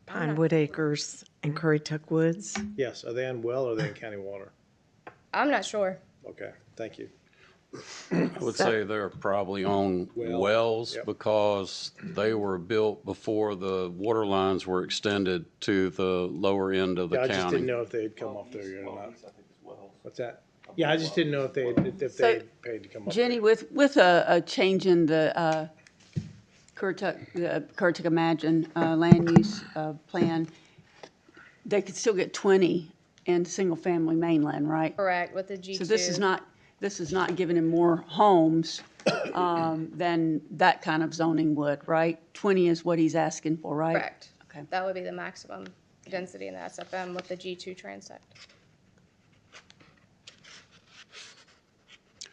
Speaker 10: Pinewood Acres and Currituck Woods.
Speaker 2: Yes, are they on well or are they in county water?
Speaker 12: I'm not sure.
Speaker 2: Okay, thank you.
Speaker 1: I would say they're probably on wells
Speaker 2: Yep.
Speaker 1: because they were built before the water lines were extended to the lower end of the
Speaker 2: Yeah, I just didn't
Speaker 1: county.
Speaker 2: know if they had come off there yet or not. What's that? Yeah, I just didn't know if they
Speaker 15: So,
Speaker 2: had paid to come up.
Speaker 15: Jenny, with a change in the Currituck Imagine land use plan, they could still get 20 in single-family mainland, right?
Speaker 12: Correct, with the G2.
Speaker 15: So this is not giving them more homes than that kind of zoning would, right? 20 is what he's asking for, right?
Speaker 12: Correct.
Speaker 15: Okay.
Speaker 12: That would be the maximum density in the SFM with the G2 transect.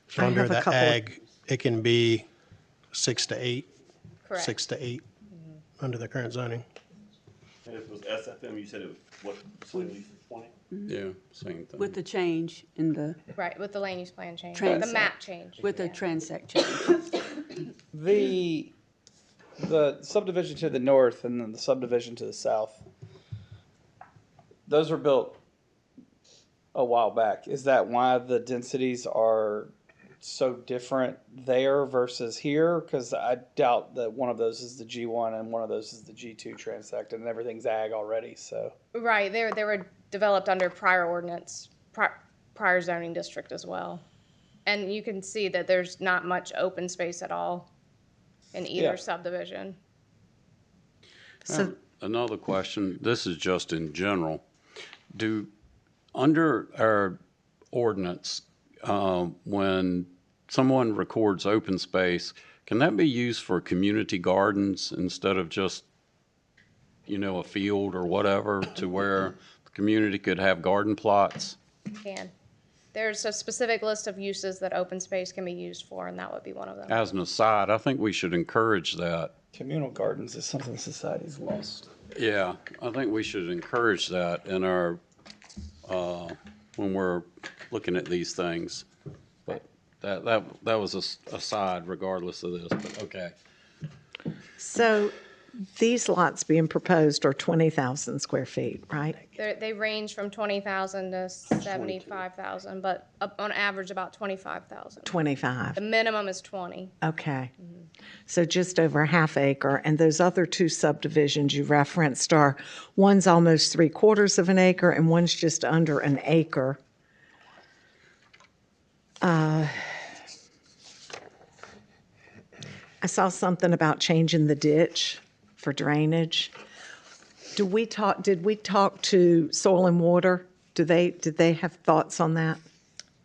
Speaker 14: So
Speaker 10: I
Speaker 14: under
Speaker 10: have a
Speaker 14: the
Speaker 10: couple-
Speaker 14: ag, it can be 6 to 8?
Speaker 12: Correct.
Speaker 14: 6 to 8 under the current zoning?
Speaker 11: And if it was SFM, you said it was, what, slightly 20?
Speaker 1: Yeah, same thing.
Speaker 15: With the change in the,
Speaker 12: Right, with the land use plan change,
Speaker 15: Transect.
Speaker 12: the map change.
Speaker 15: with the transect change.
Speaker 9: The subdivision to the north and then the subdivision to the south, those were built a while back. Is that why the densities are so different there versus here? Because I doubt that one of those is the G1 and one of those is the G2 transect, and everything's ag already. So
Speaker 12: Right, they were developed under prior ordinance, prior zoning district as well. And you can see that there's not much open space at all in either
Speaker 9: Yeah.
Speaker 12: subdivision.
Speaker 10: So,
Speaker 1: Another question, this is just in general. Under our ordinance, when someone records open space, can that be used for community gardens instead of just, a field or whatever, to where the community could have garden plots?
Speaker 12: Can. There's a specific list of uses that open space can be used for, and that would be one of them.
Speaker 1: As an aside, I think we should encourage that.
Speaker 9: communal gardens is something society's lost.
Speaker 1: Yeah, I think we should encourage that in our, when we're looking at these things. But that was a aside regardless of this, but okay.
Speaker 10: so these lots being proposed are 20,000 square feet, right?
Speaker 12: They range from 20,000 to 75,000, but on average about 25,000.
Speaker 10: 25.
Speaker 12: The minimum is 20.
Speaker 10: Okay. So just over a half acre. And those other two subdivisions you referenced are, one's almost 3/4 of an acre and one's just under an acre. I saw something about changing the ditch for drainage. Did we talk to Soil and Water? Did they have thoughts on that?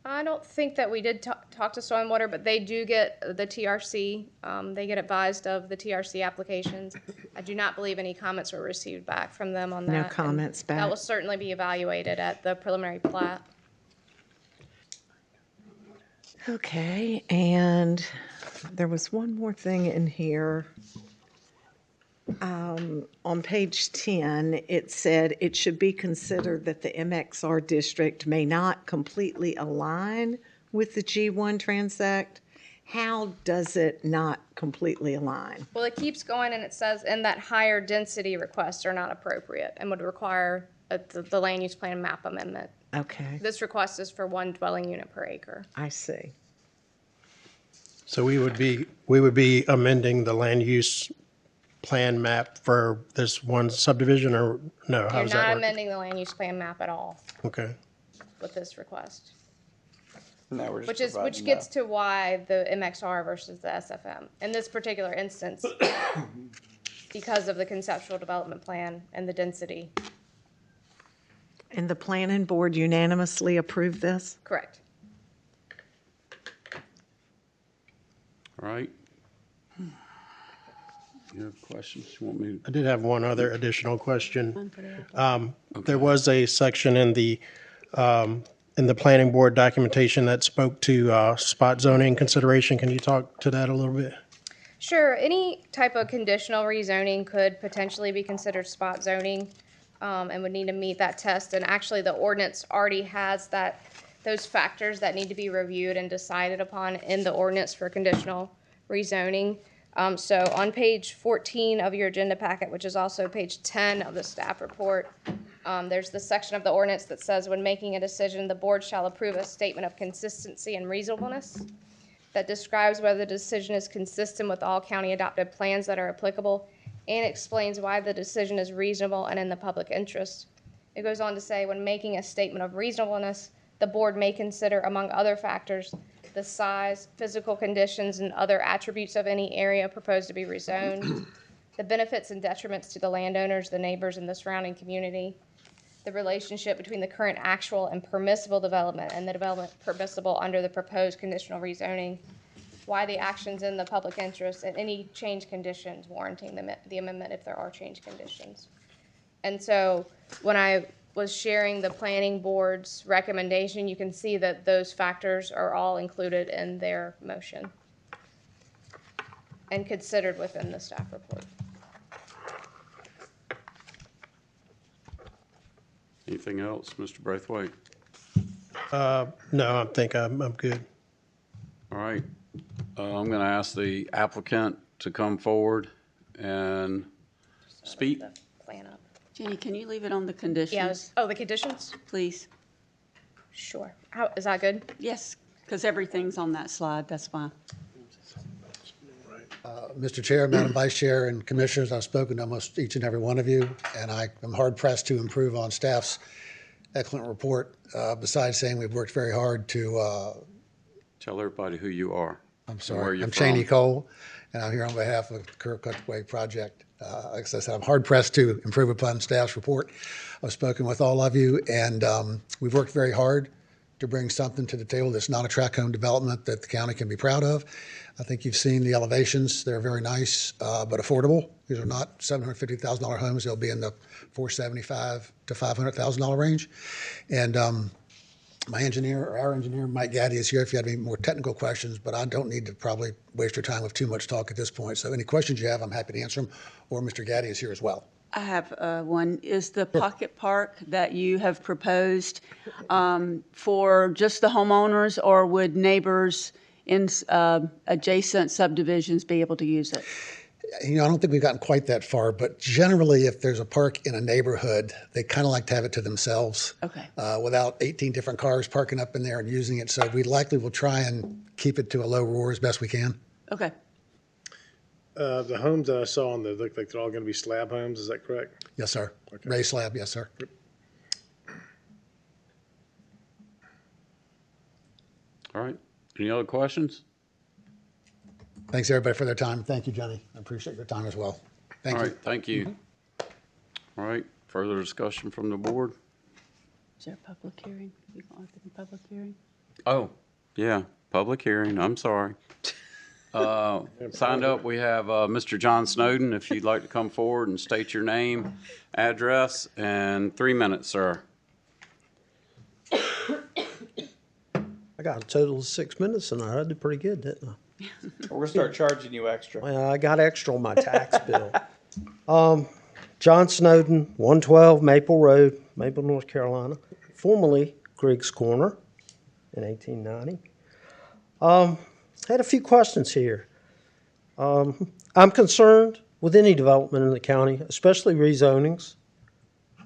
Speaker 12: I don't think that we did talk to Soil and Water, but they do get the TRC. They get advised of the TRC applications. I do not believe any comments were received back from them on that.
Speaker 10: No
Speaker 12: and
Speaker 10: comments back.
Speaker 12: That will certainly be evaluated at the preliminary plat.
Speaker 10: Okay, and there was one more thing in here. On page 10, it said it should be considered that the MXR district may not completely align with the G1 transect. How does it not completely align?
Speaker 12: Well, it keeps going and it says, and that higher density requests are not appropriate and would require the land use plan map amendment.
Speaker 10: Okay,
Speaker 12: This request is for 1 dwelling unit per acre.
Speaker 10: I see.
Speaker 14: So we would be amending the land use plan map for this one subdivision, or no? How
Speaker 12: You're
Speaker 14: does that
Speaker 12: not
Speaker 14: work?
Speaker 12: amending the land use plan map at all
Speaker 14: Okay.
Speaker 12: with this request.
Speaker 9: No, we're just
Speaker 12: Which
Speaker 9: providing
Speaker 12: gets
Speaker 9: that.
Speaker 12: to why the MXR versus the SFM. In this particular instance, because of the conceptual development plan and the density.
Speaker 10: And the planning board unanimously approved this?
Speaker 12: Correct.
Speaker 1: All right. You have questions? You want me
Speaker 14: I did have one other additional question. There was a section in the planning board documentation that spoke to spot zoning consideration. Can you talk to that a little bit?
Speaker 12: Sure, any type of conditional rezoning could potentially be considered spot zoning, and would need to meet that test. And actually, the ordinance already has those factors that need to be reviewed and decided upon in the ordinance for conditional rezoning. So on page 14 of your agenda packet, which is also page 10 of the staff report, there's the section of the ordinance that says, when making a decision, the board shall approve a statement of consistency and reasonableness that describes whether the decision is consistent with all county adopted plans that are applicable and explains why the decision is reasonable and in the public interest. It goes on to say, when making a statement of reasonableness, the board may consider, among other factors, the size, physical conditions, and other attributes of any area proposed to be rezoned, the benefits and detriments to the landowners, the neighbors, and the surrounding community, the relationship between the current actual and permissible development and the development permissible under the proposed conditional rezoning, why the actions in the public interest, and any change conditions warranting the amendment if there are change conditions. And so when I was sharing the planning board's recommendation, you can see that those factors are all included in their motion and considered within the staff report.
Speaker 1: anything else, Mr. Braithwaite?
Speaker 14: No, I think I'm good.
Speaker 1: All right. I'm going to ask the applicant to come forward and speak.
Speaker 12: The plan up.
Speaker 15: Jenny, can you leave it on the conditions?
Speaker 12: Yeah, the conditions?
Speaker 15: Please.
Speaker 12: Sure. Is that good?
Speaker 15: Yes. Because everything's on that slide, that's why.
Speaker 16: Mr. Chair, Madam Vice Chair, and Commissioners, I've spoken to almost each and every one of you, and I am hard pressed to improve on staff's excellent report, besides saying we've worked very hard to,
Speaker 1: Tell everybody who you are.
Speaker 16: I'm
Speaker 1: where
Speaker 16: sorry,
Speaker 1: you're
Speaker 16: I'm Cheney
Speaker 1: from.
Speaker 16: Cole, and I'm here on behalf of the Currituck Way Project. Like I said, I'm hard pressed to improve upon staff's report. I've spoken with all of you, and we've worked very hard to bring something to the table that's not a tract home development that the county can be proud of. I think you've seen the elevations. They're very nice, but affordable. These are not $750,000 homes. They'll be in the $475,000 to $500,000 range. And my engineer, or our engineer, Mike Gaddy, is here if you have any more technical questions, but I don't need to probably waste your time with too much talk at this point. So any questions you have, I'm happy to answer them, or Mr. Gaddy is here as well.
Speaker 15: I have one. Is the pocket park that you have proposed for just the homeowners, or would neighbors in adjacent subdivisions be able to use it?
Speaker 16: You know, I don't think we've gotten quite that far, but generally, if there's a park in a neighborhood, they kind of like to have it to themselves.
Speaker 15: Okay.
Speaker 16: Without 18 different cars parking up in there and using it. So we likely will try and keep it to a low roar as best we can.
Speaker 15: Okay.
Speaker 2: The homes that I saw on there look like they're all going to be slab homes. Is that correct?
Speaker 16: Yes, sir.
Speaker 2: Okay.
Speaker 16: Raised slab, yes, sir.
Speaker 1: All right. Any other questions?
Speaker 16: Thanks, everybody, for their time. Thank you, Jenny. I appreciate your time as well. Thank
Speaker 1: All
Speaker 16: you.
Speaker 1: right, thank you. All right, further discussion from the board?
Speaker 15: Is there a public hearing? You want to open the public hearing?
Speaker 1: Oh, yeah, public hearing, I'm sorry. Signed up, we have Mr. John Snowden, if you'd like to come forward and state your name, address, and 3 minutes, sir.
Speaker 6: I got a total of 6 minutes and I did pretty good, didn't I?
Speaker 9: We're gonna start charging you extra.
Speaker 6: Well, I got extra on my tax bill. John Snowden, 112 Maple Road, Maple, North Carolina, formerly Griggs Corner in 1890. Had a few questions here. I'm concerned with any development in the county, especially rezonings,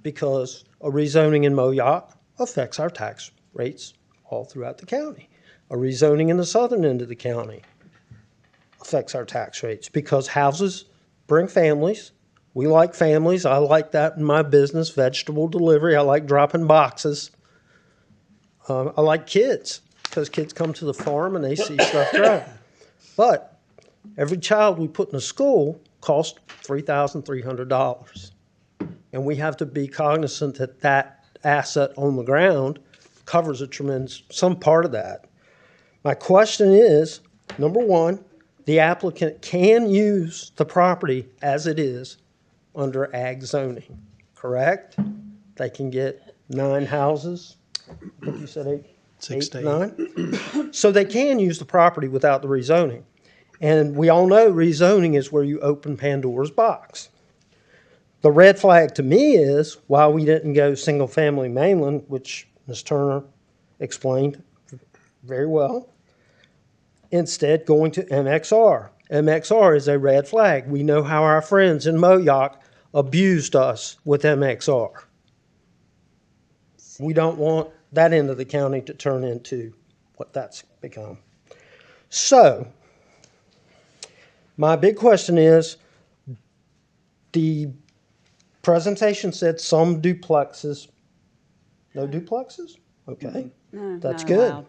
Speaker 6: because a rezoning in Moyoc affects our tax rates all throughout the county. A rezoning in the southern end of the county affects our tax rates because houses bring families. We like families. I like that in my business, vegetable delivery. I like dropping boxes. I like kids because kids come to the farm and they see stuff driving. But every child we put in a school costs $3,300. And we have to be cognizant that that asset on the ground covers some part of that. My question is, number one, the applicant can use the property as it is under ag zoning, correct? They can get 9 houses. I think you said 8?
Speaker 14: 6 to
Speaker 6: 9? So they can use the property without the rezoning. And we all know rezoning is where you open Pandora's box. The red flag to me is why we didn't go single-family mainland, which Ms. Turner explained very well. Instead, going to MXR. MXR is a red flag. We know how our friends in Moyoc abused us with MXR. We don't want that end of the county to turn into what that's become. So, my big question is, the presentation said some duplexes. No duplexes? Okay.
Speaker 15: No,
Speaker 6: That's
Speaker 15: not
Speaker 6: good.
Speaker 15: allowed.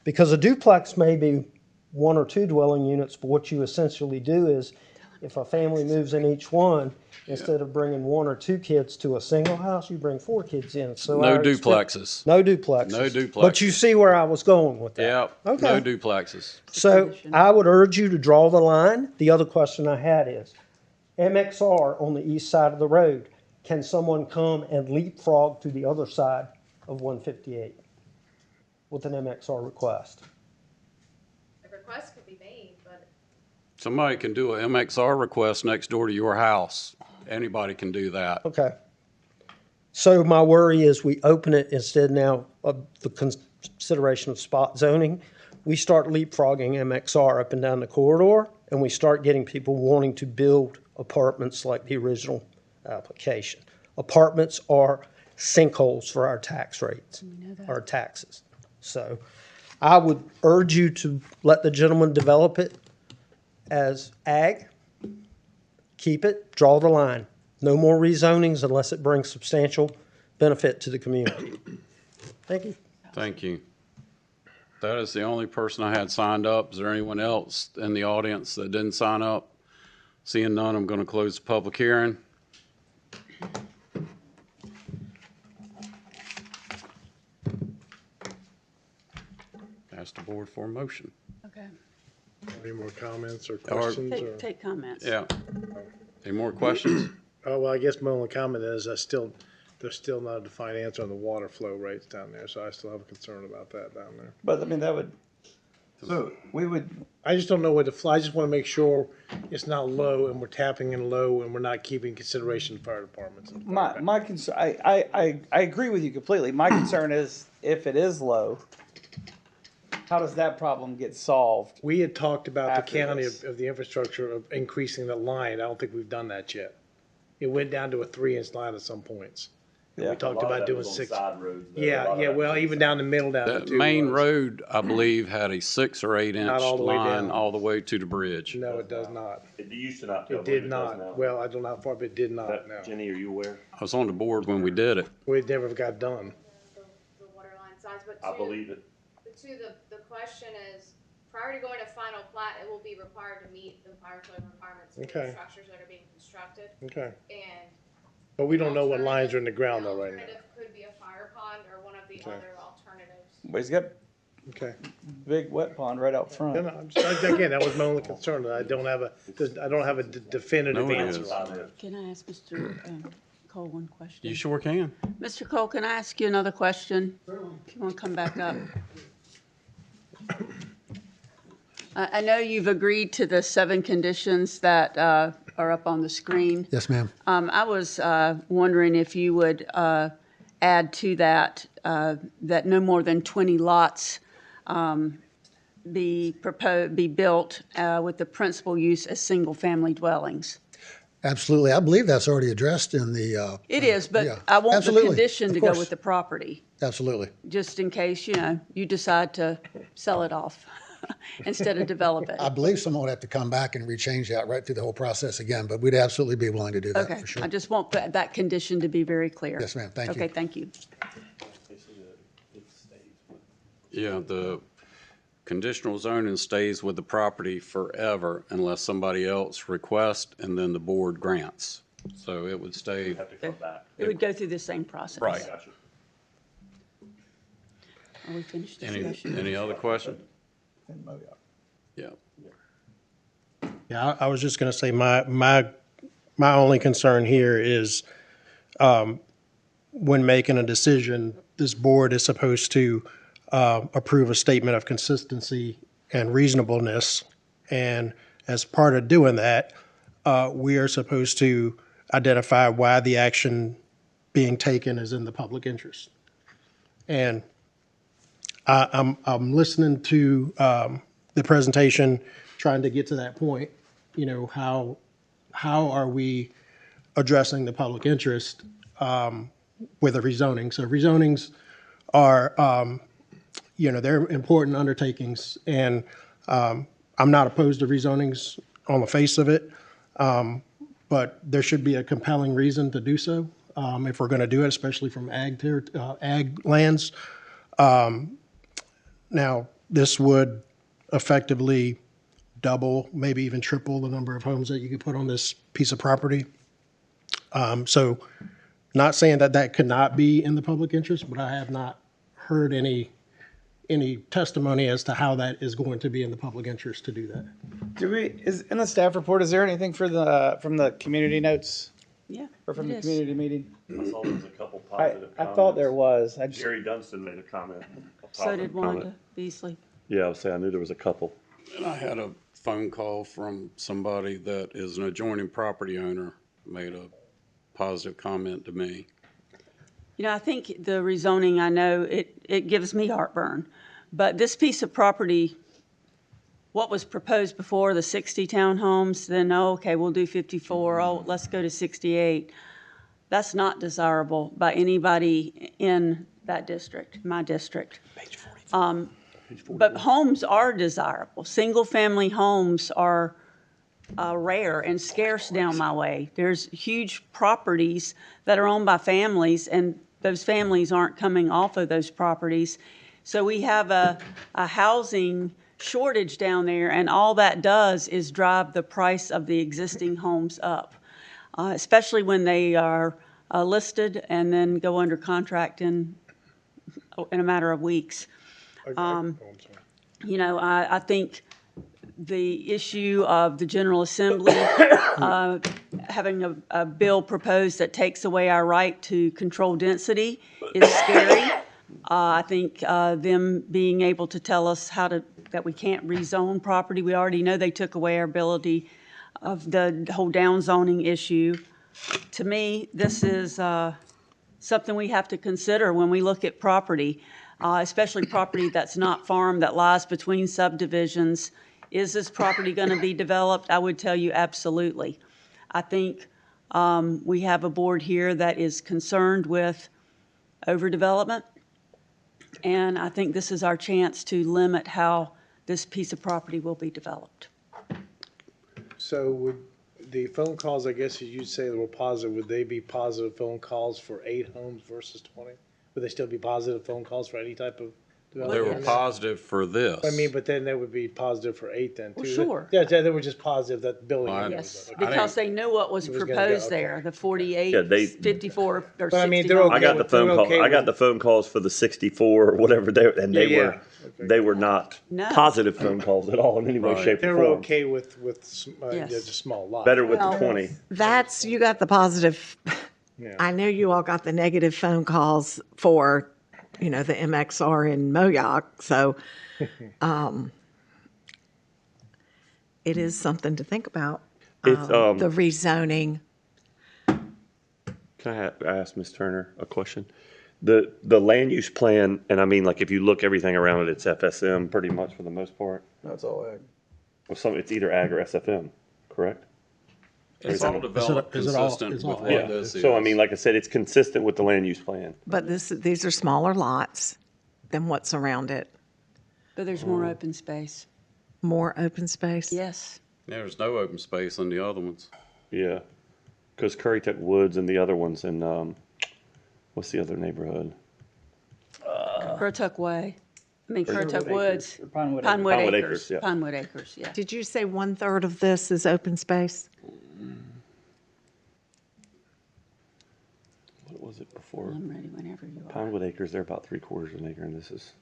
Speaker 6: Because a duplex may be 1 or 2 dwelling units, but what you essentially do is if a family moves in each one, instead of bringing 1 or 2 kids to a single house, you bring 4 kids in. So
Speaker 1: No duplexes.
Speaker 6: No duplexes.
Speaker 1: No duplexes.
Speaker 6: But you see where I was going with that.
Speaker 1: Yeah,
Speaker 6: Okay.
Speaker 1: no duplexes.
Speaker 6: So I would urge you to draw the line. The other question I had is, MXR on the east side of the road, can someone come and leapfrog to the other side of 158 with an MXR request?
Speaker 4: The request could be made, but
Speaker 1: Somebody can do a MXR request next door to your house. Anybody can do that.
Speaker 6: Okay. So my worry is we open it instead now of the consideration of spot zoning. We start leapfrogging MXR up and down the corridor, and we start getting people wanting to build apartments like the original application. Apartments are sinkholes for our tax rates, our taxes. So I would urge you to let the gentleman develop it as ag. Keep it, draw the line. No more rezonings unless it brings substantial benefit to the community. Thank you.
Speaker 1: Thank you. That is the only person I had signed up. Is there anyone else in the audience that didn't sign up? Seeing none, I'm going to close the public hearing. Ask the board for a motion.
Speaker 15: Okay.
Speaker 2: Any more comments or questions? or-
Speaker 15: Take comments.
Speaker 1: Yeah. Any more questions?
Speaker 2: Oh, well, I guess my only comment is there's still not a defined answer on the water flow rates down there, so I still have a concern about that down there.
Speaker 9: But I mean, that would, so we would,
Speaker 2: I just don't know where to fly. I just want to make sure it's not low and we're tapping in low and we're not keeping consideration of fire departments. and fire
Speaker 9: my concern, I agree with you completely. My concern is if it is low, how does that problem get solved?
Speaker 2: We had talked about the
Speaker 9: After
Speaker 2: county
Speaker 9: this.
Speaker 2: of the infrastructure of increasing the line. I don't think we've done that yet. It went down to a 3-inch line at some points. And
Speaker 9: Yeah.
Speaker 2: we talked about doing 6.
Speaker 11: Side roads. though. A
Speaker 2: Yeah,
Speaker 11: lot of
Speaker 2: yeah,
Speaker 11: that
Speaker 2: well,
Speaker 11: was
Speaker 2: even
Speaker 11: side.
Speaker 2: down the middle down
Speaker 1: The
Speaker 2: to two
Speaker 1: main
Speaker 2: was.
Speaker 1: road, I believe, had a 6 or 8 inch
Speaker 2: Not all the way
Speaker 1: line
Speaker 2: down.
Speaker 1: all the way to the bridge.
Speaker 2: No, it does not.
Speaker 11: It used to not. I
Speaker 2: It
Speaker 11: believe
Speaker 2: did
Speaker 11: does now.
Speaker 2: not. Well, I don't know how far, but it did not,
Speaker 11: That-
Speaker 2: no.
Speaker 11: Jenny, are you aware?
Speaker 1: I was on the board when we did it.
Speaker 2: It never got done.
Speaker 12: The water line size, but
Speaker 11: I believe it.
Speaker 12: the question is, prior to going to final plat, it will be required to meet the fire flow requirements of the
Speaker 2: Okay.
Speaker 12: structures that are being constructed.
Speaker 2: Okay.
Speaker 12: And
Speaker 2: But we don't know what lines are in the ground
Speaker 12: the
Speaker 2: though right now.
Speaker 12: alternative could be a fire pond or one of the
Speaker 2: Okay.
Speaker 12: other alternatives.
Speaker 9: But he's got
Speaker 2: Okay.
Speaker 9: big wet pond right out
Speaker 2: No,
Speaker 9: front.
Speaker 2: no, again, that was my only concern. I don't have a definitive
Speaker 1: No, it
Speaker 2: answer
Speaker 1: is.
Speaker 2: on that.
Speaker 15: Can I ask Mr. Cole one question?
Speaker 1: You sure can.
Speaker 15: Mr. Cole, can I ask you another question? If you want to come back up. I know you've agreed to the 7 conditions that are up on the screen.
Speaker 16: Yes, ma'am.
Speaker 15: I was wondering if you would add to that, that no more than 20 lots be built with the principal use as single-family dwellings.
Speaker 16: Absolutely. I believe that's already addressed in the.
Speaker 15: It is, but
Speaker 16: yeah.
Speaker 15: I want the
Speaker 16: Absolutely.
Speaker 15: condition
Speaker 16: Of
Speaker 15: to go
Speaker 16: course.
Speaker 15: with the property,
Speaker 16: Absolutely.
Speaker 15: just in case, you decide to sell it off instead of develop it.
Speaker 16: I believe someone would have to come back and rechange that right through the whole process again, but we'd absolutely be willing to do that
Speaker 15: Okay,
Speaker 16: for sure.
Speaker 15: I just want that condition to be very clear.
Speaker 16: Yes, ma'am. Thank you.
Speaker 15: Okay, thank you.
Speaker 1: Yeah, the conditional zoning stays with the property forever unless somebody else requests and then the board grants. So it would stay,
Speaker 11: Have to come back.
Speaker 15: It would go through the same process.
Speaker 1: right.
Speaker 11: Gotcha.
Speaker 15: Are we finished
Speaker 1: Any
Speaker 15: discussion?
Speaker 1: other question? Yeah.
Speaker 14: Yeah, I was just going to say my only concern here is when making a decision, this board is supposed to approve a statement of consistency and reasonableness. And as part of doing that, we are supposed to identify why the action being taken is in the public interest. And I'm listening to the presentation, trying to get to that point. How are we addressing the public interest with a rezoning? So rezonings are, they're important undertakings, and I'm not opposed to rezonings on the face of it, but there should be a compelling reason to do so if we're going to do it, especially from ag lands. Now, this would effectively double, maybe even triple the number of homes that you could put on this piece of property. So not saying that that could not be in the public interest, but I have not heard any testimony as to how that is going to be in the public interest to do that.
Speaker 9: Is in the staff report, is there anything from the community notes
Speaker 15: Yeah.
Speaker 9: or from
Speaker 15: it
Speaker 9: the
Speaker 15: is.
Speaker 9: community meeting?
Speaker 11: I saw there was a couple
Speaker 9: I
Speaker 11: positive comments.
Speaker 9: thought there was. I just,
Speaker 11: Jerry Dunstan made a comment. a
Speaker 15: So
Speaker 11: positive
Speaker 15: did Wanda
Speaker 11: comment.
Speaker 15: Beasley.
Speaker 11: Yeah, I was saying, I knew there was a couple.
Speaker 1: And I had a phone call from somebody that is an adjoining property owner, made a positive comment to me.
Speaker 15: I think the rezoning, I know it gives me heartburn, but this piece of property, what was proposed before, the 60 townhomes, then, okay, we'll do 54, let's go to 68. That's not desirable by anybody in that district, my district.
Speaker 1: Page 44.
Speaker 15: But homes are desirable. Single-family homes are rare and scarce down my way. There's huge properties that are owned by families, and those families aren't coming off of those properties. So we have a housing shortage down there, and all that does is drive the price of the existing homes up, especially when they are listed and then go under contract in a matter of weeks. You know, I think the issue of the General Assembly having a bill proposed that takes away our right to control density is scary. I think them being able to tell us that we can't rezone property. We already know they took away our ability of the whole downzoning issue. To me, this is something we have to consider when we look at property, especially property that's not farmed, that lies between subdivisions. Is this property going to be developed? I would tell you absolutely. I think we have a board here that is concerned with overdevelopment, and I think this is our chance to limit how this piece of property will be developed.
Speaker 2: So would the phone calls, I guess you'd say that were positive, would they be positive phone calls for 8 homes versus 20? Would they still be positive phone calls for any type of
Speaker 1: They
Speaker 2: development?
Speaker 1: were positive for this.
Speaker 2: I mean, but then they would be positive for 8 then, too.
Speaker 15: Well, sure.
Speaker 2: Yeah, they were just positive that building.
Speaker 1: Well,
Speaker 15: Yes,
Speaker 2: Okay.
Speaker 15: because they knew what was
Speaker 2: It was gonna go,
Speaker 15: proposed
Speaker 2: okay.
Speaker 15: there, the 48,
Speaker 11: Yeah, they-
Speaker 15: 54, or
Speaker 2: But I mean,
Speaker 15: 60
Speaker 2: they're
Speaker 15: homes.
Speaker 11: I got the phone
Speaker 2: They're
Speaker 11: call.
Speaker 2: okay
Speaker 11: I got
Speaker 2: with-
Speaker 11: the phone calls for the 64 or whatever and they
Speaker 2: Yeah,
Speaker 11: were
Speaker 2: yeah. Okay.
Speaker 11: they were not
Speaker 15: No.
Speaker 11: positive phone calls at all in any way,
Speaker 1: Right.
Speaker 11: shape,
Speaker 2: They
Speaker 11: or
Speaker 2: were
Speaker 11: form.
Speaker 2: okay with
Speaker 15: Yes.
Speaker 2: just a small lot.
Speaker 11: Better with
Speaker 15: Well-
Speaker 11: the 20.
Speaker 10: That's, you got the positive.
Speaker 2: Yeah.
Speaker 10: I know you all got the negative phone calls for, you know, the MXR in Moyoc, so it is something to think about.
Speaker 11: It's,
Speaker 10: The rezoning.
Speaker 11: Can I ask Ms. Turner a question? The land use plan, and I mean, like, if you look everything around it, it's FSM pretty much for the most part.
Speaker 9: That's all ag.
Speaker 11: Well, it's either ag or SFM, correct?
Speaker 1: It's all developed
Speaker 16: is it all-
Speaker 1: consistent
Speaker 16: is
Speaker 1: with
Speaker 16: all-
Speaker 1: what
Speaker 11: Yeah,
Speaker 1: this is.
Speaker 11: so I mean, like I said, it's consistent with the land use plan.
Speaker 10: But these are smaller lots than what's around it.
Speaker 15: But there's more open space.
Speaker 10: More open space.
Speaker 15: Yes.
Speaker 1: There's no open space on the other ones.
Speaker 11: Yeah, because Currituck Woods and the other ones in, what's the other neighborhood?
Speaker 15: Currituck Way. I mean, Currituck Woods.
Speaker 9: Pinewood.
Speaker 15: Pinewood
Speaker 11: Pinewood
Speaker 15: Acres.
Speaker 11: Acres, yeah.
Speaker 15: Pinewood Acres, yeah.
Speaker 10: Did you say 1/3 of this is open space?
Speaker 11: What was it before?
Speaker 15: I'm ready whenever you are.
Speaker 11: Pinewood Acres, they're about 3/4 of an acre, and this is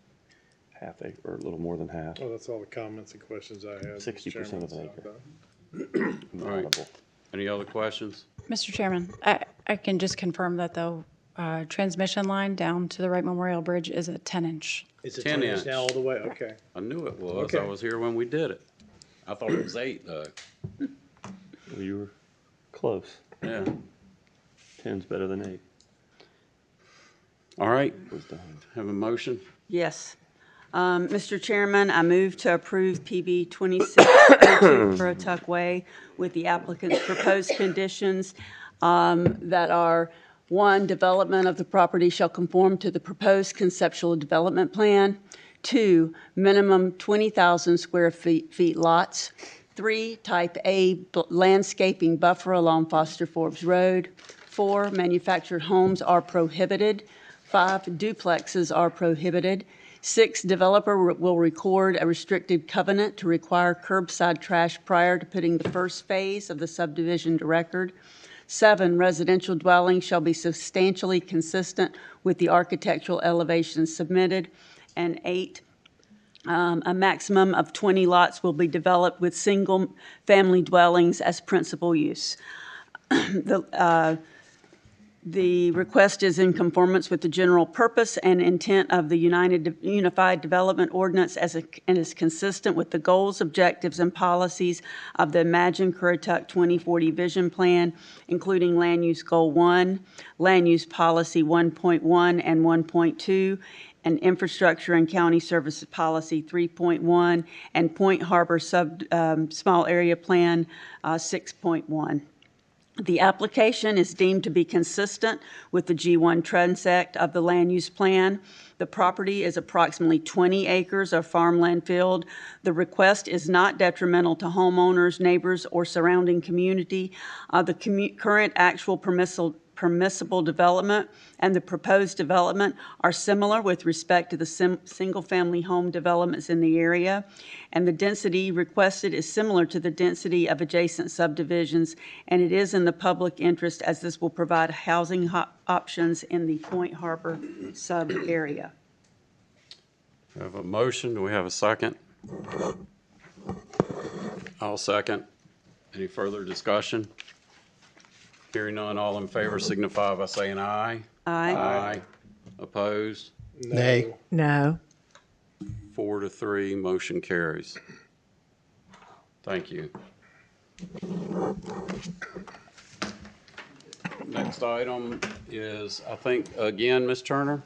Speaker 11: half acre, or a little more than half.
Speaker 2: Well, that's all the comments and questions I have. Mr.
Speaker 11: 60% of an
Speaker 2: Chairman.
Speaker 11: acre.
Speaker 1: All right. Any other questions?
Speaker 13: Mr. Chairman, I can just confirm that the transmission line down to the Wright Memorial Bridge is a 10-inch.
Speaker 2: It's a
Speaker 1: 10
Speaker 2: 10 inch
Speaker 1: inch.
Speaker 2: now all the way, okay.
Speaker 1: I knew it was.
Speaker 2: Okay.
Speaker 1: I was here when we did it. I thought it was 8, though.
Speaker 11: Well, you were close.
Speaker 1: Yeah.
Speaker 11: 10's better than 8.
Speaker 1: All right.
Speaker 11: Was done.
Speaker 1: Have a motion?
Speaker 15: Yes. Mr. Chairman, I move to approve PB 2602 Currituck Way with the applicant's proposed conditions that are, 1, development of the property shall conform to the proposed conceptual development plan. 2, minimum 20,000 square feet lots. 3, type A landscaping buffer along Foster Forbes Road. 4, manufactured homes are prohibited. 5, duplexes are prohibited. 6, developer will record a restricted covenant to require curbside trash prior to putting the first phase of the subdivision to record. 7, residential dwellings shall be substantially consistent with the architectural elevations submitted. And 8, a maximum of 20 lots will be developed with single-family dwellings as principal use. The request is in conformance with the general purpose and intent of the Unified Development Ordinance and is consistent with the goals, objectives, and policies of the Imagine Currituck 2040 Vision Plan, including Land Use Goal 1, Land Use Policy 1.1 and 1.2, and Infrastructure and County Services Policy 3.1, and Point Harbor Small Area Plan 6.1. The application is deemed to be consistent with the G1 transect of the land use plan. The property is approximately 20 acres of farmland field. The request is not detrimental to homeowners, neighbors, or surrounding community. The current actual permissible development and the proposed development are similar with respect to the single-family home developments in the area, and the density requested is similar to the density of adjacent subdivisions, and it is in the public interest as this will provide housing options in the Point Harbor sub-area.
Speaker 1: We have a motion. Do we have a second? I'll second. Any further discussion? Hearing none, all in favor signify by saying aye.
Speaker 15: Aye.
Speaker 1: Aye. Opposed?
Speaker 14: Nay.
Speaker 10: No.
Speaker 1: 4-3, motion carries. Thank you. Next item is, I think, again, Ms. Turner?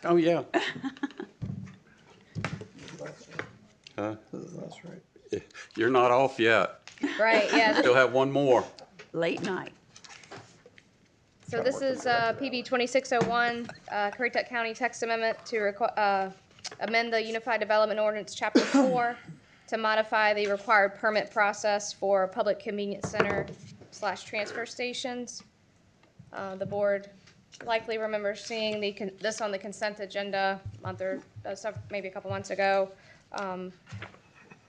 Speaker 1: Oh, yeah.
Speaker 14: That's right.
Speaker 1: You're not off yet.
Speaker 12: Right, yeah.
Speaker 1: Still have one more.
Speaker 15: Late night.
Speaker 12: So this is PB 2601, Currituck County text amendment to amend the Unified Development Ordinance, Chapter 4, to modify the required permit process for public convenience center / transfer stations. The board likely remembers seeing this on the consent agenda a month or so, maybe a couple months ago. So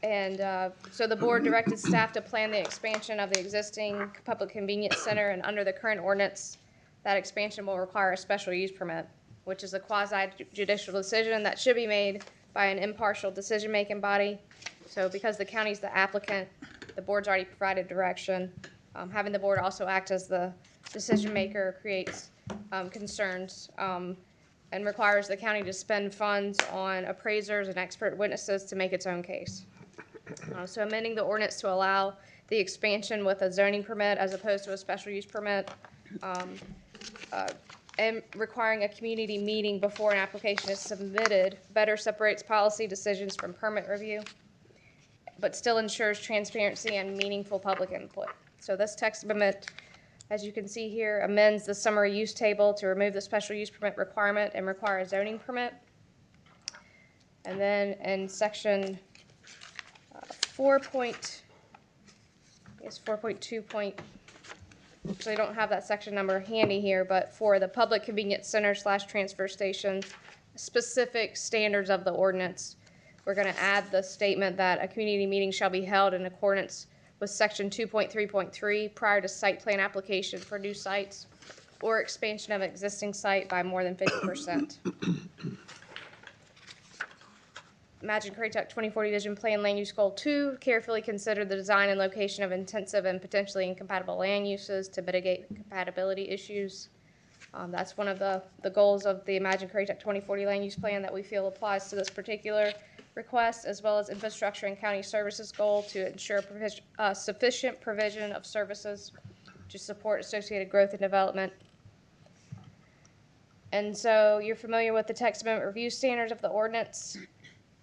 Speaker 12: the board directed staff to plan the expansion of the existing public convenience center, and under the current ordinance, that expansion will require a special use permit, which is a quasi-judicial decision that should be made by an impartial decision-making body. So because the county's the applicant, the board's already provided direction. Having the board also act as the decision maker creates concerns and requires the county to spend funds on appraisers and expert witnesses to make its own case. So amending the ordinance to allow the expansion with a zoning permit as opposed to a special use permit, and requiring a community meeting before an application is submitted better separates policy decisions from permit review, but still ensures transparency and meaningful public input. So this text amendment, as you can see here, amends the summary use table to remove the special use permit requirement and require a zoning permit. And then in section 4.2. Actually, I don't have that section number handy here, but for the public convenience center / transfer station, specific standards of the ordinance, we're going to add the statement that a community meeting shall be held in accordance with section 2.3.3 prior to site plan application for new sites or expansion of an existing site by more than 50%. Imagine Currituck 2040 Vision Plan Land Use Goal 2, carefully consider the design and location of intensive and potentially incompatible land uses to mitigate compatibility issues. That's one of the goals of the Imagine Currituck 2040 Land Use Plan that we feel applies to this particular request, as well as infrastructure and county services goal to ensure sufficient provision of services to support associated growth and development. And so you're familiar with the text amendment review standards of the ordinance.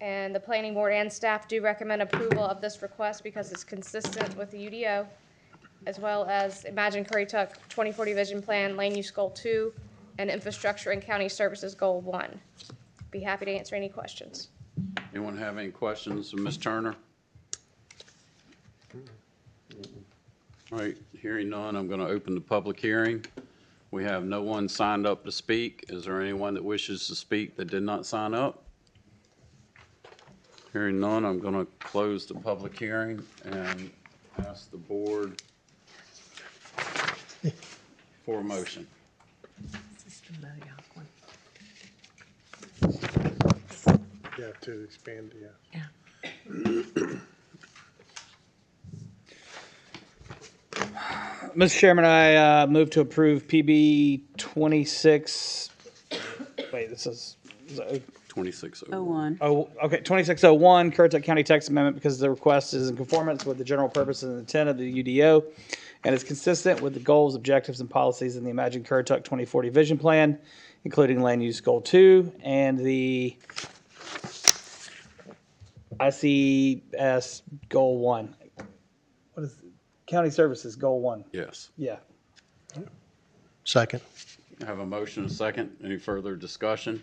Speaker 12: And the planning board and staff do recommend approval of this request because it's consistent with the UDO, as well as Imagine Currituck 2040 Vision Plan, Land Use Goal 2, and Infrastructure and County Services Goal 1. Be happy to answer any questions.
Speaker 1: Anyone have any questions of Ms. Turner? All right, hearing none, I'm going to open the public hearing. We have no one signed up to speak. Is there anyone that wishes to speak that did not sign up? Hearing none, I'm going to close the public hearing and ask the board for a motion.
Speaker 2: You have to expand, yeah.
Speaker 9: Mr. Chairman, I move to approve PB 26. Wait, this is
Speaker 1: 2601.
Speaker 12: 01.
Speaker 9: Oh, okay, 2601, Currituck County Text Amendment, because the request is in conformance with the general purposes and intent of the UDO, and is consistent with the goals, objectives, and policies in the Imagine Currituck 2040 Vision Plan, including Land Use Goal 2 and the ICS Goal 1. What is County Services Goal 1?
Speaker 1: Yes.
Speaker 9: Yeah.
Speaker 14: Second.
Speaker 1: I have a motion and a second. Any further discussion?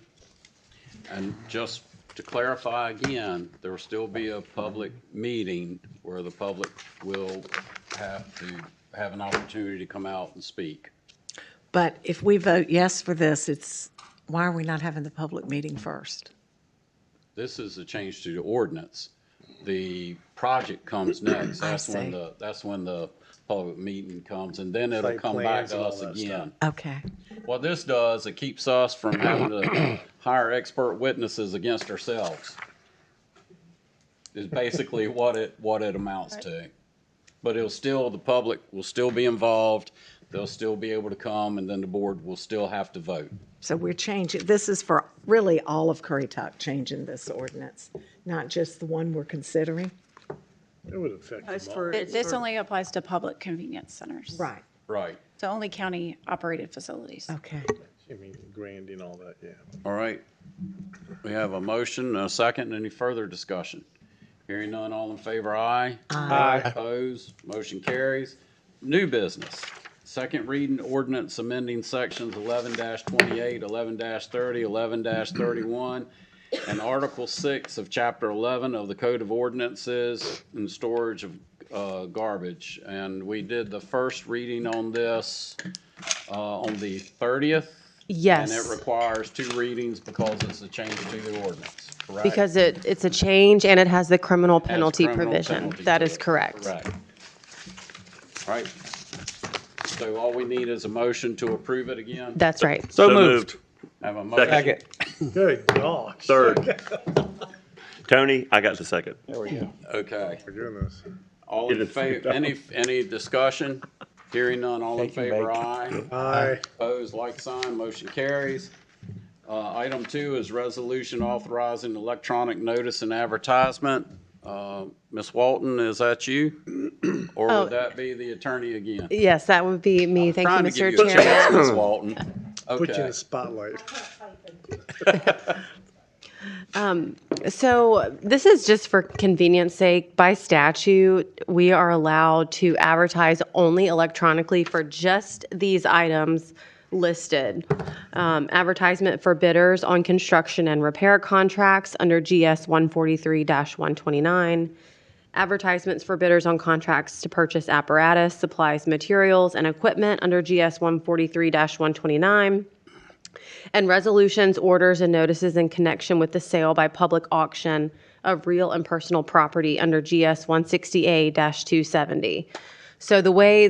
Speaker 1: And just to clarify again, there will still be a public meeting where the public will have to have an opportunity to come out and speak.
Speaker 10: But if we vote yes for this, why are we not having the public meeting first?
Speaker 1: This is a change to the ordinance. The project comes next.
Speaker 10: I
Speaker 1: That's when
Speaker 10: see.
Speaker 1: that's when the public meeting comes, and then it'll
Speaker 2: Site
Speaker 1: come back
Speaker 2: plans
Speaker 1: to
Speaker 2: and all
Speaker 1: us
Speaker 2: that
Speaker 1: again.
Speaker 10: Okay.
Speaker 1: What this does, it keeps us from having to hire expert witnesses against ourselves. Is basically what it amounts to. But the public will still be involved. They'll still be able to come, and then the board will still have to vote.
Speaker 10: So we're changing, this is for really all of Currituck, changing this ordinance, not just the one we're considering?
Speaker 2: It would affect
Speaker 15: It's
Speaker 2: them all.
Speaker 15: for,
Speaker 13: This only applies to public convenience centers.
Speaker 10: Right.
Speaker 1: Right.
Speaker 13: So only county-operated facilities.
Speaker 10: Okay.
Speaker 2: I mean, Grandy and all that, yeah.
Speaker 1: All right. We have a motion and a second. Any further discussion? Hearing none, all in favor, aye.
Speaker 9: Aye.
Speaker 1: Opposed, motion carries. New business. Second reading ordinance amending sections 11-28, 11-30, 11-31, and Article 6 of Chapter 11 of the Code of Ordinances and storage of garbage. And we did the first reading on this on the 30th.
Speaker 4: Yes.
Speaker 1: And it requires 2 readings because it's a change to the ordinance, correct?
Speaker 4: Because it's a change and it has the criminal penalty
Speaker 1: criminal
Speaker 4: provision.
Speaker 1: penalty
Speaker 4: That
Speaker 1: to
Speaker 4: is
Speaker 1: it.
Speaker 4: correct.
Speaker 1: Correct. All right. So all we need is a motion to approve it again?
Speaker 4: That's right.
Speaker 9: So moved.
Speaker 1: Have a motion.
Speaker 9: Second.
Speaker 2: Good gosh.
Speaker 11: Third. Tony, I got the second.
Speaker 9: There we go.
Speaker 1: Okay.
Speaker 2: We're doing this.
Speaker 1: All in favor, any discussion? Hearing none, all in
Speaker 9: Take and
Speaker 1: favor,
Speaker 9: bake.
Speaker 1: aye.
Speaker 2: Aye.
Speaker 1: Opposed, like sign, motion carries. Item 2 is resolution authorizing electronic notice and advertisement. Ms. Walton, is that you? Or
Speaker 4: Oh.
Speaker 1: would that be the attorney again?
Speaker 4: Yes, that would be me. Thank you,
Speaker 1: Trying to give
Speaker 4: Mr.
Speaker 1: you a chance,
Speaker 4: Chairman.
Speaker 1: Ms. Walton.
Speaker 2: Put you in
Speaker 1: Okay.
Speaker 2: the spotlight.
Speaker 4: So this is just for convenience sake. By statute, we are allowed to advertise only electronically for just these items listed. Advertisement for bidders on construction and repair contracts under GS 143-129. Advertisements for bidders on contracts to purchase apparatus, supplies, materials, and equipment under GS 143-129. And resolutions, orders, and notices in connection with the sale by public auction of real and personal property under GS 160A-270. So the way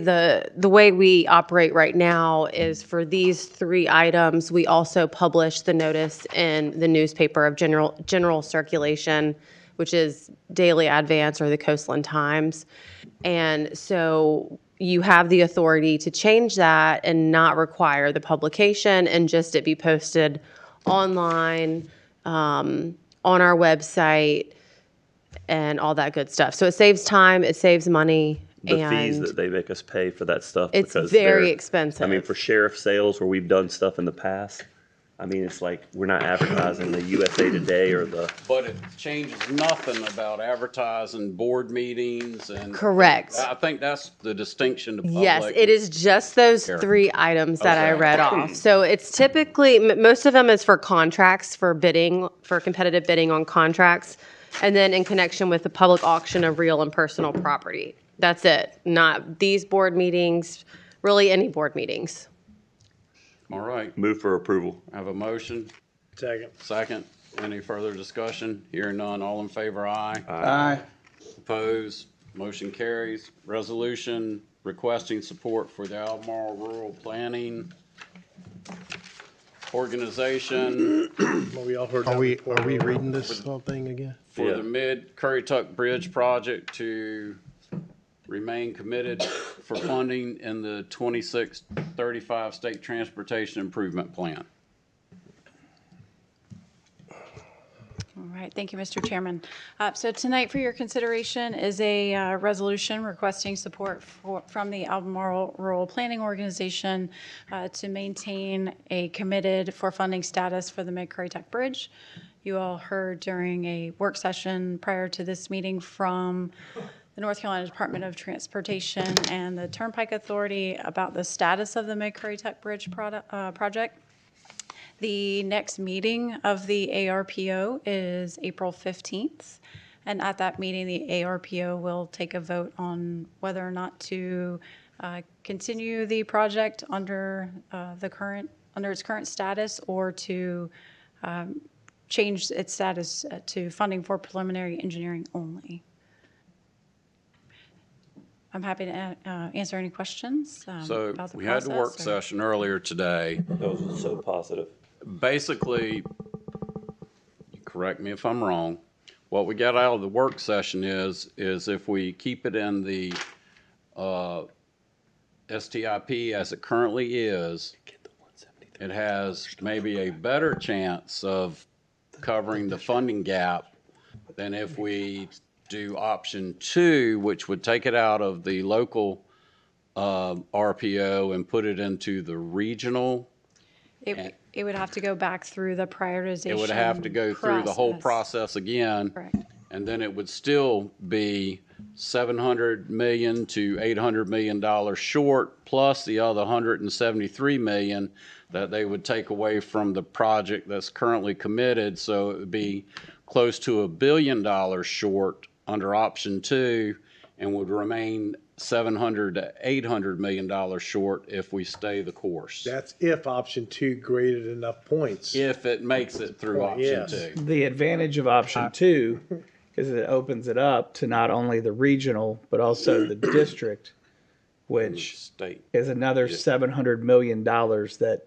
Speaker 4: we operate right now is for these 3 items, we also publish the notice in the newspaper of general circulation, which is Daily Advance or the Coastland Times. And so you have the authority to change that and not require the publication and just it be posted online, on our website, and all that good stuff. So it saves time, it saves money,
Speaker 11: The fees
Speaker 4: and
Speaker 11: that they make us pay for that stuff.
Speaker 4: it's
Speaker 11: because
Speaker 4: very
Speaker 11: they're-
Speaker 4: expensive.
Speaker 11: I mean, for sheriff sales where we've done stuff in the past, I mean, it's like, we're not advertising the USA Today or the,
Speaker 1: But it changes nothing about advertising board meetings and.
Speaker 4: Correct.
Speaker 1: I think that's the distinction to public.
Speaker 4: Yes, it is just those
Speaker 1: Here.
Speaker 4: 3 items that I
Speaker 1: Okay.
Speaker 4: read off. So it's typically, most of them is for contracts, for bidding, for competitive bidding on contracts, and then in connection with the public auction of real and personal property. That's it. Not these board meetings, really any board meetings.
Speaker 1: All right,
Speaker 11: move for approval.
Speaker 1: I have a motion,
Speaker 2: Second.
Speaker 1: second. Any further discussion? Hearing none, all in favor, aye.
Speaker 9: Aye.
Speaker 1: Opposed, motion carries. Resolution requesting support for the Albemarle Rural Planning Organization
Speaker 2: Well, we all heard
Speaker 14: Are
Speaker 2: that
Speaker 14: we
Speaker 2: before.
Speaker 14: reading this whole thing again?
Speaker 1: for
Speaker 11: Yeah.
Speaker 1: the Mid-Currituck Bridge project to remain committed for funding in the 2635 State Transportation Improvement Plan.
Speaker 13: right, thank you, Mr. Chairman. So tonight for your consideration is a resolution requesting support from the Albemarle Rural Planning Organization to maintain a committed for funding status for the Mid-Currituck Bridge. You all heard during a work session prior to this meeting from the North Carolina Department of Transportation and the Turnpike Authority about the status of the Mid-Currituck Bridge project. The next meeting of the ARPO is April 15th, and at that meeting, the ARPO will take a vote on whether or not to continue the project under its current status, or to change its status to funding for preliminary engineering only. I'm happy to answer any questions
Speaker 1: So
Speaker 13: about the
Speaker 1: we had the work
Speaker 13: process, or-
Speaker 1: session earlier today.
Speaker 11: Those are so positive.
Speaker 1: Basically, correct me if I'm wrong, what we got out of the work session is if we keep it in the STIP as it currently is, it has maybe a better chance of covering the funding gap than if we do option 2, which would take it out of the local RPO and put it into the regional.
Speaker 13: It would have to go back through the prioritization.
Speaker 1: It would have to go through the whole process again.
Speaker 13: Correct.
Speaker 1: And then it would still be $700 million to $800 million short, plus the other $173 million that they would take away from the project that's currently committed. So it would be close to $1 billion short under option 2, and would remain $700 to $800 million short if we stay the course.
Speaker 2: That's if option 2 graded enough points.
Speaker 1: If it makes it through option
Speaker 2: Yes.
Speaker 1: 2.
Speaker 9: The advantage of option 2 is it opens it up to not only the regional, but also the district, which
Speaker 1: State.
Speaker 9: is another $700 million that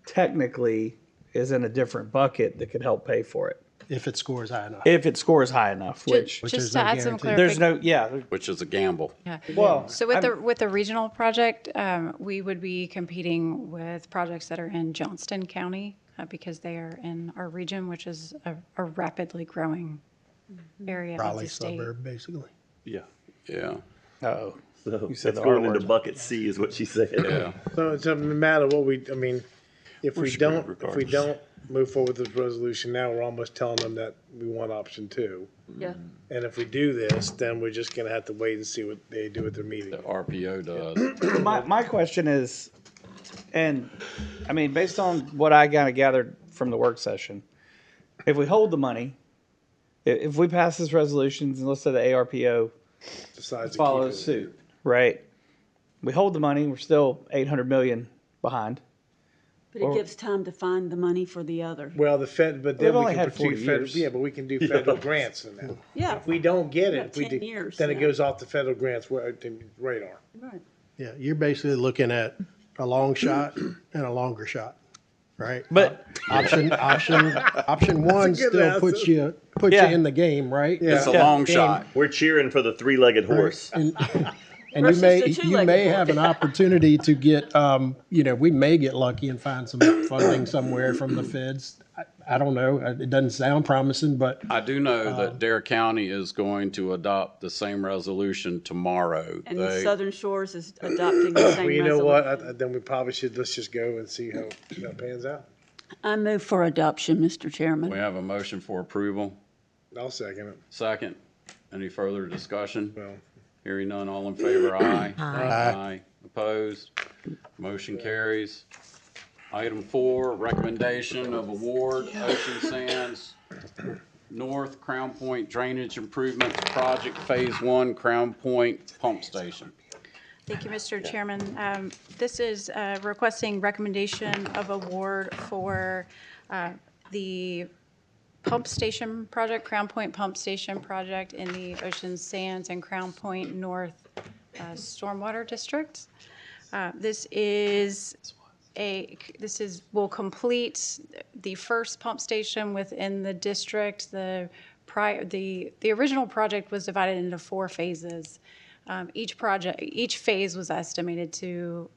Speaker 9: technically is in a different bucket that could help pay for it.
Speaker 14: If it scores high enough.
Speaker 9: If it scores high enough, which
Speaker 13: Just
Speaker 14: there's
Speaker 13: to
Speaker 14: no
Speaker 13: add some
Speaker 14: guarantee.
Speaker 9: there's
Speaker 13: clarification.
Speaker 9: no,
Speaker 1: Which is a gamble.
Speaker 13: Yeah.
Speaker 9: well,
Speaker 13: So with the regional project, we would be competing with projects that are in Johnston County because they are in our region, which is a rapidly growing area of
Speaker 14: Raleigh
Speaker 13: the state.
Speaker 14: suburb, basically.
Speaker 11: Yeah.
Speaker 1: Yeah.
Speaker 9: oh,
Speaker 11: So
Speaker 9: You said
Speaker 11: it's
Speaker 9: the R
Speaker 11: going into
Speaker 9: word.
Speaker 11: bucket C is what she said.
Speaker 1: Yeah.
Speaker 2: So it doesn't matter what if
Speaker 11: We're
Speaker 2: we
Speaker 11: screwed
Speaker 2: don't,
Speaker 11: regardless.
Speaker 2: move forward with this resolution now, we're almost telling them that we want option 2.
Speaker 15: Yeah.
Speaker 2: And if we do this, then we're just gonna have to wait and see what they do at their meeting.
Speaker 1: The RPO does.
Speaker 9: my question is, and I mean, based on what I kind of gathered from the work session, if we hold the money, if we pass this resolution and let's say the ARPO
Speaker 2: Decides to
Speaker 9: follows
Speaker 2: keep it.
Speaker 9: suit, right? We hold the money, we're still 800 million behind.
Speaker 15: But it gives time to find the money for the other.
Speaker 2: Well, but
Speaker 9: They've
Speaker 2: then we
Speaker 9: only
Speaker 2: can
Speaker 9: had
Speaker 2: do
Speaker 9: 40
Speaker 2: federal,
Speaker 9: years.
Speaker 2: yeah, but we can do federal grants in that.
Speaker 15: Yeah.
Speaker 2: If we don't get
Speaker 15: Yeah,
Speaker 2: it, if we
Speaker 15: 10
Speaker 2: do,
Speaker 15: years,
Speaker 2: then it
Speaker 15: yeah.
Speaker 2: goes off the federal grants radar.
Speaker 15: Right.
Speaker 14: Yeah, you're basically looking at a long shot and a longer shot, right?
Speaker 9: But
Speaker 14: option one
Speaker 2: good
Speaker 14: still puts
Speaker 2: answer.
Speaker 14: you
Speaker 9: Yeah.
Speaker 14: in the game, right?
Speaker 1: It's a
Speaker 9: Yeah.
Speaker 1: long shot.
Speaker 11: We're cheering for the 3-legged horse.
Speaker 14: And you
Speaker 15: Versus
Speaker 14: may
Speaker 15: the
Speaker 14: you
Speaker 15: two-legged
Speaker 14: may
Speaker 15: horse.
Speaker 14: have an opportunity to get we may get lucky and find some funding somewhere from the feds. I don't know. It doesn't sound promising, but
Speaker 1: I do know that Dare County is going to adopt the same resolution tomorrow.
Speaker 15: And the Southern Shores is adopting the same
Speaker 2: Well, you know
Speaker 15: resolution.
Speaker 2: what? Then we probably should, let's just go and see how that pans out.
Speaker 15: I move for adoption, Mr.
Speaker 1: We
Speaker 15: Chairman.
Speaker 1: have a motion for approval.
Speaker 2: I'll second it.
Speaker 1: Second. Any further discussion?
Speaker 2: Well,
Speaker 1: Hearing none, all in favor, aye.
Speaker 10: Aye.
Speaker 1: Opposed? Motion carries. Item 4, recommendation of award Ocean Sands North Crown Point Drainage Improvement Project Phase 1 Crown Point Pump Station.
Speaker 13: Thank you, Mr. Chairman. This is requesting recommendation of award for the pump station project, Crown Point Pump Station project in the Ocean Sands and Crown Point North Stormwater District. This will complete the first pump station within the district. The original project was divided into 4 phases. Each phase was estimated to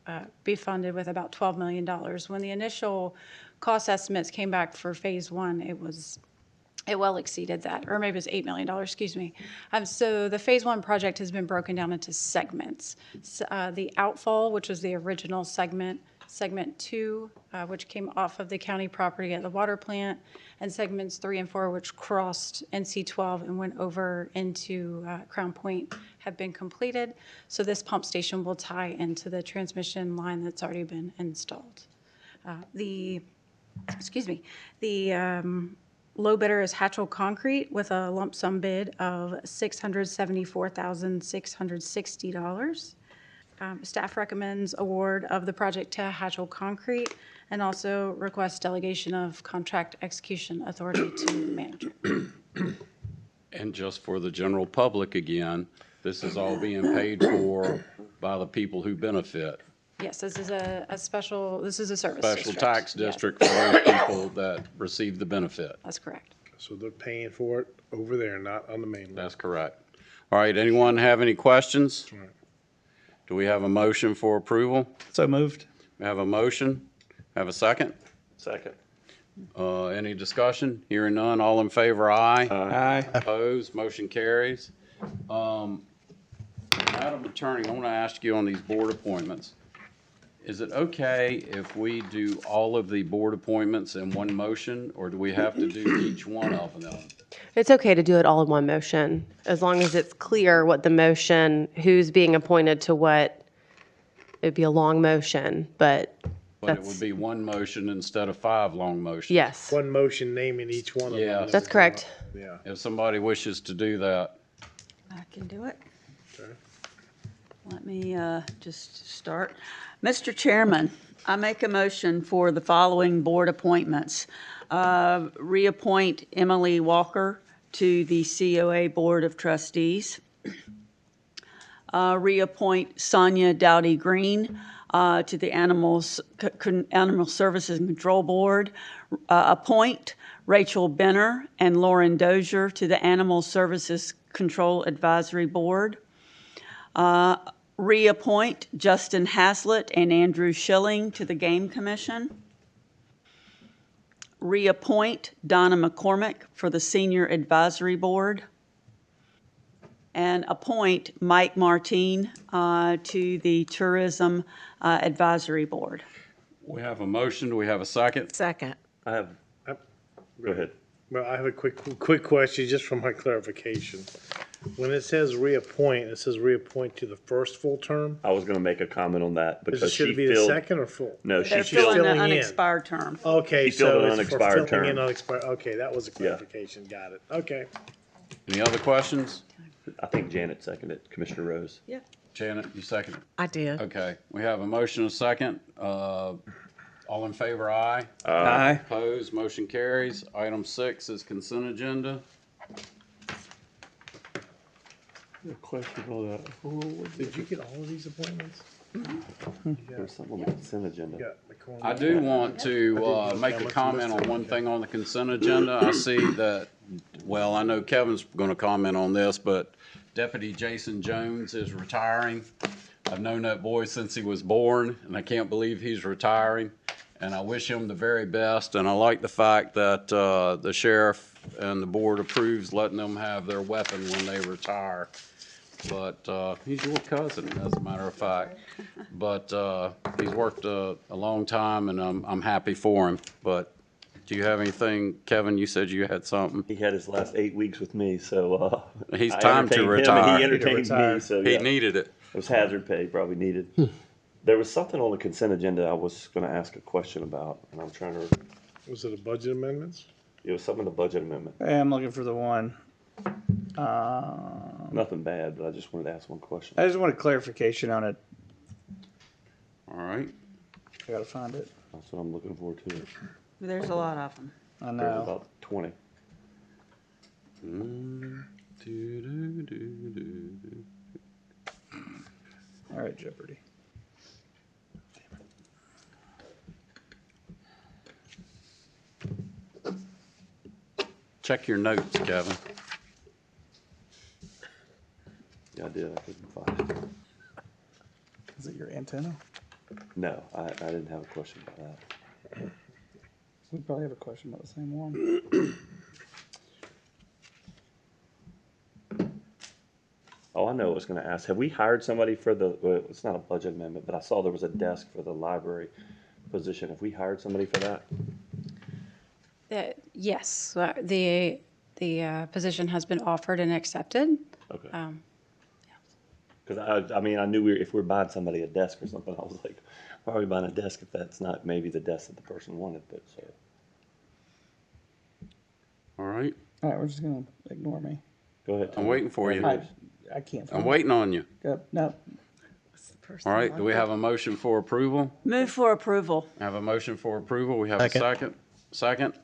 Speaker 13: be funded with about $12 million. When the initial cost estimates came back for phase 1, it was It well exceeded that, or maybe it was $8 million, excuse me. So the Phase 1 project has been broken down into segments. The outfall, which was the original segment, Segment 2, which came off of the county property at the water plant, and Segments 3 and 4, which crossed NC 12 and went over into Crown Point, have been completed. So this pump station will tie into the transmission line that's already been installed. The low bidder is Hatchell Concrete with a lump sum bid of $674,660. Staff recommends award of the project to Hatchell Concrete and also requests delegation of contract execution authority to the manager.
Speaker 1: And just for the general public again, this is all being paid for by the people who benefit.
Speaker 13: Yes, this is a service
Speaker 1: Special
Speaker 13: district.
Speaker 1: tax
Speaker 13: Yes,
Speaker 1: district for those people that receive the benefit.
Speaker 13: that's correct.
Speaker 2: So they're paying for it over there, not on the mainland.
Speaker 1: That's correct. All right, anyone have any questions?
Speaker 2: Right.
Speaker 1: Do we have a motion for approval?
Speaker 9: So moved.
Speaker 1: We have a motion. Have a second?
Speaker 11: Second.
Speaker 1: Any discussion? Hearing none, all in favor, aye.
Speaker 9: Aye.
Speaker 1: Opposed, motion carries. Madam Attorney, I want to ask you on these board appointments. Is it okay if we do all of the board appointments in one motion, or do we have to do each one of them?
Speaker 4: It's okay to do it all in one motion, as long as it's clear what the motion, who's being appointed to what. It'd be a long motion, but
Speaker 1: But it
Speaker 4: that's,
Speaker 1: would be one motion instead of 5 long motions.
Speaker 4: yes,
Speaker 2: One motion naming each one of them.
Speaker 1: Yes.
Speaker 4: that's correct.
Speaker 2: Yeah.
Speaker 1: If somebody wishes to do that.
Speaker 15: I can do it.
Speaker 2: Okay.
Speaker 15: Let me just start. Mr. Chairman, I make a motion for the following board appointments. Reappoint Emily Walker to the COA Board of Trustees. Reappoint Sonia Dowdy Green to the Animal Services and Control Board. Appoint Rachel Benner and Lauren Dozier to the Animal Services Control Advisory Board. Reappoint Justin Haslett and Andrew Schilling to the Game Commission. Reappoint Donna McCormick for the Senior Advisory Board. And appoint Mike Martine to the Tourism Advisory Board.
Speaker 1: We have a motion. Do we have a second?
Speaker 10: Second.
Speaker 11: I have, go ahead.
Speaker 2: Well, I have a quick question, just for my clarification. When it says reappoint, it says reappoint to the first full term?
Speaker 11: I was going to make a comment on that because
Speaker 2: Should
Speaker 11: she
Speaker 2: it be the
Speaker 11: filled.
Speaker 2: second or full?
Speaker 11: No,
Speaker 15: They're
Speaker 11: she
Speaker 15: filling
Speaker 11: filled.
Speaker 15: an
Speaker 2: filling in.
Speaker 15: unexpired term.
Speaker 2: Okay,
Speaker 11: She filled
Speaker 2: so
Speaker 11: an
Speaker 2: it's for
Speaker 11: unexpired
Speaker 2: filling in
Speaker 11: term.
Speaker 2: unexpired, okay, that was a clarification, got it, okay.
Speaker 1: Any other questions?
Speaker 11: I think Janet seconded, Commissioner Rose.
Speaker 15: Yeah.
Speaker 1: Janet, you second?
Speaker 10: I did.
Speaker 1: Okay, we have a motion and a second. All in favor, aye.
Speaker 9: Aye.
Speaker 1: Opposed, motion carries. Item 6 is consent agenda.
Speaker 11: Question on that.
Speaker 2: Did you get all of these appointments?
Speaker 11: There's something on the consent agenda.
Speaker 2: Yeah, McCormick.
Speaker 1: I do want to make a comment on one thing on the consent agenda. I see that, well, I know Kevin's going to comment on this, but Deputy Jason Jones is retiring. I've known that boy since he was born, and I can't believe he's retiring. And I wish him the very best, and I like the fact that the sheriff and the board approves letting them have their weapon when they retire. But he's your cousin, as a matter of fact. But he's worked a long time, and I'm happy for him. But do you have anything, Kevin? You said you had something.
Speaker 11: He had his last 8 weeks with me, so
Speaker 1: He's
Speaker 11: I
Speaker 1: time to
Speaker 11: entertained him,
Speaker 1: retire.
Speaker 11: and he entertained me, so
Speaker 1: He
Speaker 11: yeah.
Speaker 1: needed it.
Speaker 11: It was hazard pay, probably needed. There was something on the consent agenda I was going to ask a question about, and I'm trying to.
Speaker 2: Was it a budget amendments?
Speaker 11: It was something in the budget amendment.
Speaker 9: Hey, I'm looking for the one.
Speaker 11: Nothing bad, but I just wanted to ask one question.
Speaker 9: I just wanted clarification on it.
Speaker 1: All right.
Speaker 9: I gotta find it.
Speaker 11: That's what I'm looking forward to.
Speaker 15: There's a lot of them.
Speaker 9: I
Speaker 11: There's
Speaker 9: know.
Speaker 11: about 20.
Speaker 9: All right, Jeopardy.
Speaker 1: Check your notes, Kevin.
Speaker 11: Yeah, I did. I couldn't find it.
Speaker 9: Is it your antenna?
Speaker 11: No, I didn't have a question about that.
Speaker 9: We probably have a question about the same one.
Speaker 11: I know I was going to ask. Have we hired somebody for the? Well, it's not a budget amendment, but I saw there was a desk for the library position. Have we hired somebody for that?
Speaker 13: Yes, the position has been offered and accepted.
Speaker 11: Okay. Because I mean, I knew if we were buying somebody a desk or something, I was like, why are we buying a desk if that's not maybe the desk that the person wanted? But so.
Speaker 1: All right,
Speaker 9: All right, we're just gonna ignore me.
Speaker 11: Go ahead.
Speaker 1: I'm waiting for you.
Speaker 9: I can't.
Speaker 1: I'm waiting on you.
Speaker 9: No.
Speaker 1: All right, do we have a motion for approval?
Speaker 15: Move for approval.
Speaker 1: I have a motion for approval. We have a second. Second.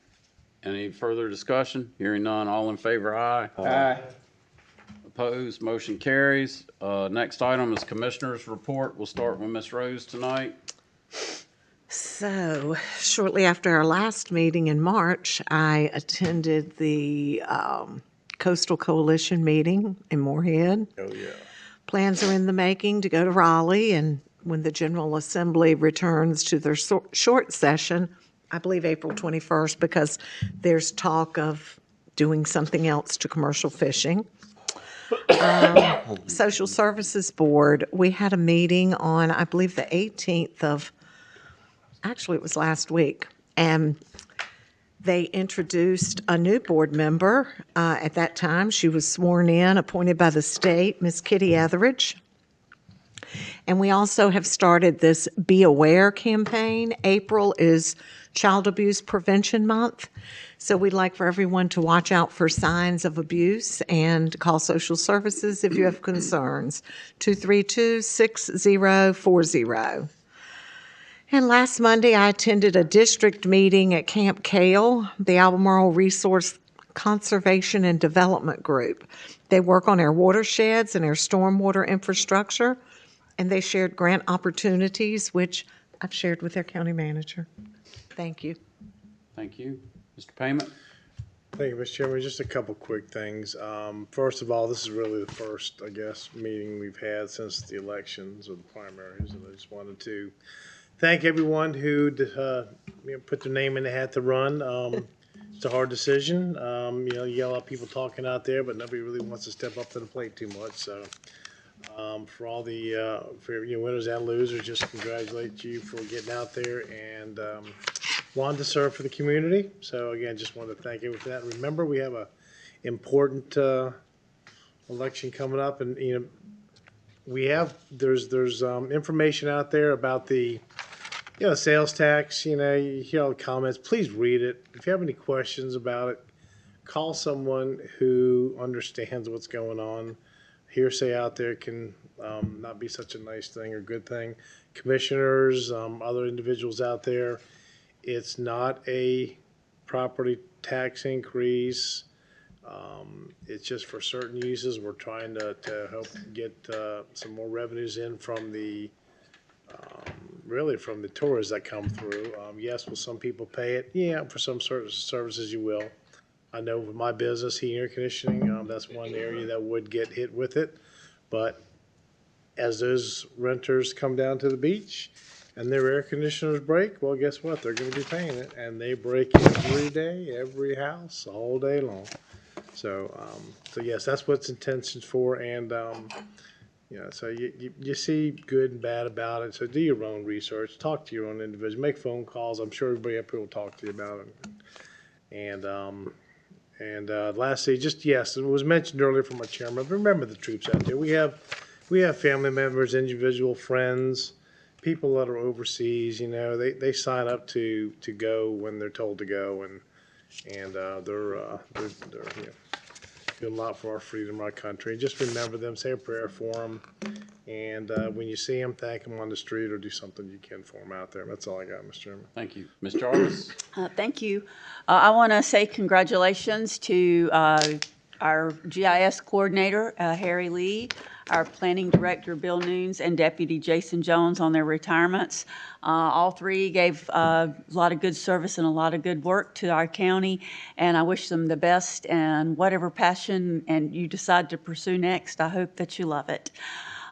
Speaker 1: Any further discussion? Hearing none. All in favor, aye.
Speaker 9: Aye.
Speaker 1: Opposed, motion carries. Next item is Commissioners' Report. We'll start with Ms. Rose tonight.
Speaker 10: So, shortly after our last meeting in March, I attended the Coastal Coalition meeting in Moorhead.
Speaker 11: Oh yeah.
Speaker 10: Plans are in the making to go to Raleigh, and when the General Assembly returns to their short session, I believe April 21st, because there's talk of doing something else to commercial fishing. Social Services Board, we had a meeting on, I believe, the 18th of, actually it was last week, and they introduced a new board member. At that time, she was sworn in, appointed by the state, Miss Kitty Etheridge. And we also have started this Be Aware campaign. April is Child Abuse Prevention Month. So we'd like for everyone to watch out for signs of abuse and call social services if you have concerns. 232-6040. And last Monday, I attended a district meeting at Camp Kale, the Albemarle Resource Conservation and Development Group. They work on our watersheds and our stormwater infrastructure, and they shared grant opportunities, which I've shared with their county manager. Thank you.
Speaker 1: Thank you. Mr. Payment?
Speaker 2: Thank you, Mr. Chairman. Just a couple quick things. First of all, this is really the first, I guess, meeting we've had since the elections or the primaries, and I just wanted to thank everyone who put their name in the hat to run. It's a hard decision. You got a lot of people talking out there, but nobody really wants to step up to the plate too much. So for all the winners and losers, just congratulate you for getting out there and wanting to serve for the community. So again, just wanted to thank you for that. Remember, we have a important election coming up, and there's information out there about the sales tax. You hear all the comments. Please read it. If you have any questions about it, call someone who understands what's going on. Hearsay out there can not be such a nice thing or good thing. Commissioners, other individuals out there, it's not a property tax increase. It's just for certain uses. We're trying to help get some more revenues in from the really from the tourists that come through. Yes, will some people pay it? Yeah, for some services you will. I know with my business, heating, air conditioning, that's one area that would get hit with it. But as those renters come down to the beach and their air conditioners break, well, guess what? They're going to be paying it. And they break every day, every house, all day long. So yes, that's what it's intentions for. And, so you see good and bad about it. So do your own research. Talk to your own individual. Make phone calls. I'm sure everybody up here will talk to you about it. And lastly, yes, it was mentioned earlier from our chairman, remember the troops out there. We have family members, individual friends, people that are overseas, they sign up to go when they're told to go, and they're doing a lot for our freedom, our country. Just remember them, say a prayer for them, and when you see them, thank them on the street or do something you can for them out there. That's all I got, Mr. Chairman.
Speaker 1: Thank you. Ms. Jarvis?
Speaker 15: Thank you. I want to say congratulations to our GIS coordinator, Harry Lee, our planning director, Bill Nunes, and Deputy Jason Jones on their retirements. All three gave a lot of good service and a lot of good work to our county, and I wish them the best, and whatever passion and you decide to pursue next, I hope that you love it.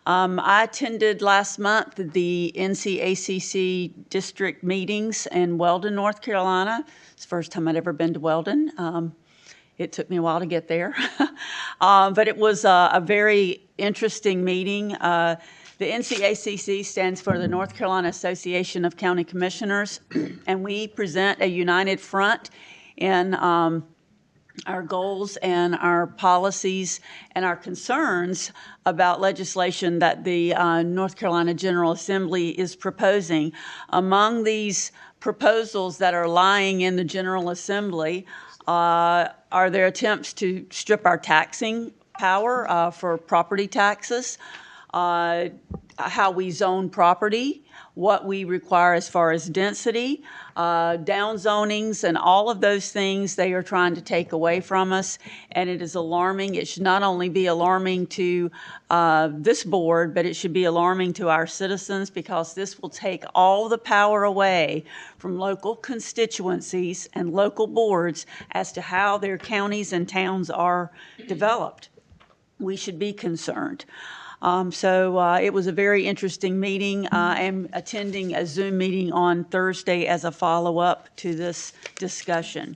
Speaker 15: I attended last month the NCACC district meetings in Weldon, North Carolina. It's the first time I'd ever been to Weldon. It took me a while to get there. But it was a very interesting meeting. The NCACC stands for the North Carolina Association of County Commissioners, and we present a united front in our goals and our policies and our concerns about legislation that the North Carolina General Assembly is proposing. Among these proposals that are lying in the General Assembly are their attempts to strip our taxing power for property taxes, how we zone property, what we require as far as density, down zonings, and all of those things they are trying to take away from us. And it is alarming. It should not only be alarming to this board, but it should be alarming to our citizens, because this will take all the power away from local constituencies and local boards as to how their counties and towns are developed. We should be concerned. So it was a very interesting meeting. I am attending a Zoom meeting on Thursday as a follow-up to this discussion.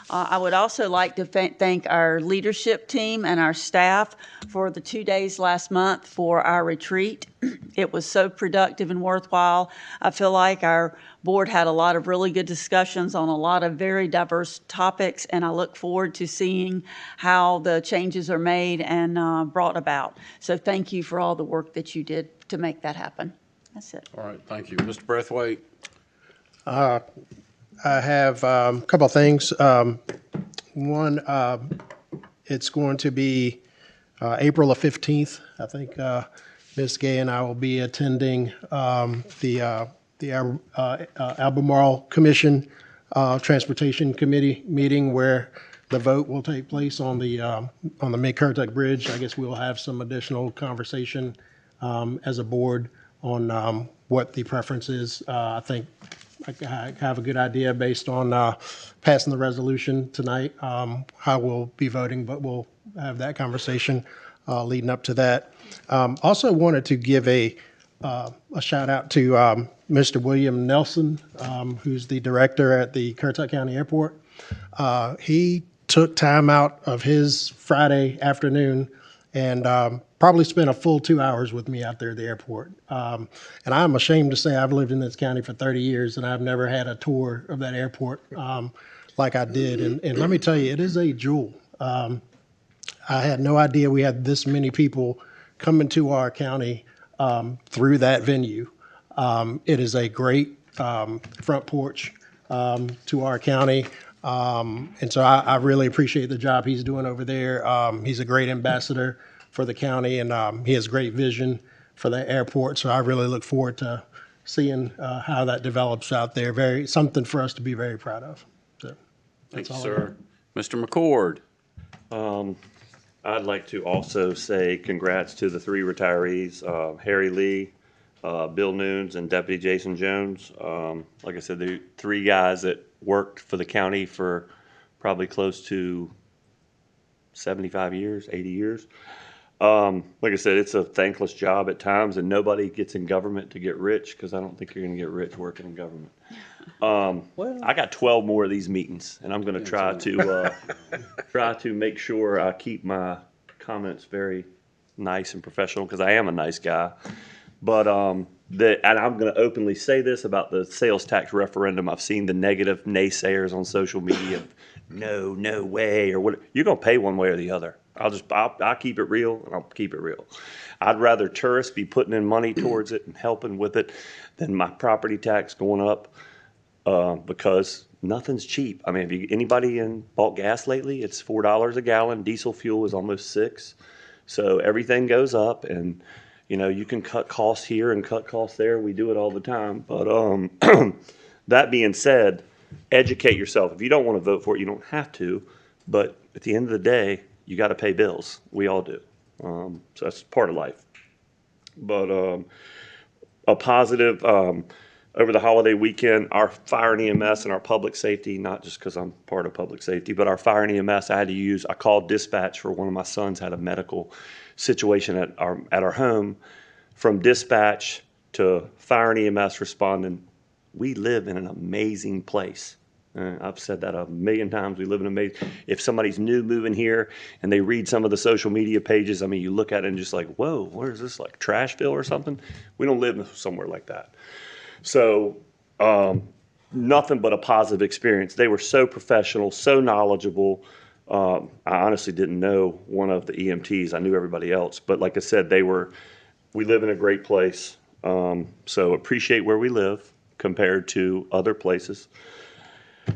Speaker 15: I would also like to thank our leadership team and our staff for the 2 days last month for our retreat. It was so productive and worthwhile. I feel like our board had a lot of really good discussions on a lot of very diverse topics, and I look forward to seeing how the changes are made and brought about. So thank you for all the work that you did to make that happen. That's it.
Speaker 1: All right, thank you. Mr. Braithwaite?
Speaker 14: I have a couple of things. One, it's going to be April the 15th. I think Ms. Gay and I will be attending the Albemarle Commission Transportation Committee meeting, where the vote will take place on the Mid-Currituck Bridge. I guess we'll have some additional conversation as a board on what the preference is. I think I have a good idea based on passing the resolution tonight, how we'll be voting, but we'll have that conversation leading up to that. Also wanted to give a shout out to Mr. William Nelson, who's the director at the Currituck County Airport. He took time out of his Friday afternoon and probably spent a full 2 hours with me out there at the airport. And I'm ashamed to say I've lived in this county for 30 years and I've never had a tour of that airport like I did. And let me tell you, it is a jewel. I had no idea we had this many people coming to our county through that venue. It is a great front porch to our county. And so I really appreciate the job he's doing over there. He's a great ambassador for the county, and he has great vision for the airport. So I really look forward to seeing how that develops out there. Something for us to be very proud of. So,
Speaker 1: Thank you, sir. Mr. McCord?
Speaker 11: I'd like to also say congrats to the 3 retirees, Harry Lee, Bill Nunes, and Deputy Jason Jones. Like I said, the 3 guys that worked for the county for probably close to 75 years, 80 years. Like I said, it's a thankless job at times, and nobody gets in government to get rich, because I don't think you're going to get rich working in government. I got 12 more of these meetings, and I'm going to try to make sure I keep my comments very nice and professional, because I am a nice guy. But and I'm going to openly say this about the sales tax referendum. I've seen the negative naysayers on social media. No way, or what? You're going to pay one way or the other. I'll keep it real, and I'll keep it real. I'd rather tourists be putting in money towards it and helping with it than my property tax going up, because nothing's cheap. I mean, have anybody bought gas lately? It's $4 a gallon. Diesel fuel is almost $6. So everything goes up, and you can cut costs here and cut costs there. We do it all the time. But that being said, educate yourself. If you don't want to vote for it, you don't have to. But at the end of the day, you got to pay bills. We all do. So that's part of life. But a positive, over the holiday weekend, our fire and EMS and our public safety, not just because I'm part of public safety, but our fire and EMS, I called dispatch for one of my sons had a medical situation at our home. From dispatch to fire and EMS responding, we live in an amazing place. I've said that a million times. We live in a maze. If somebody's new moving here and they read some of the social media pages, I mean, you look at it and just like, whoa, where is this, like Trashville or something? We don't live somewhere like that. So nothing but a positive experience. They were so professional, so knowledgeable. I honestly didn't know one of the EMTs. I knew everybody else. But like I said, we live in a great place. So appreciate where we live compared to other places.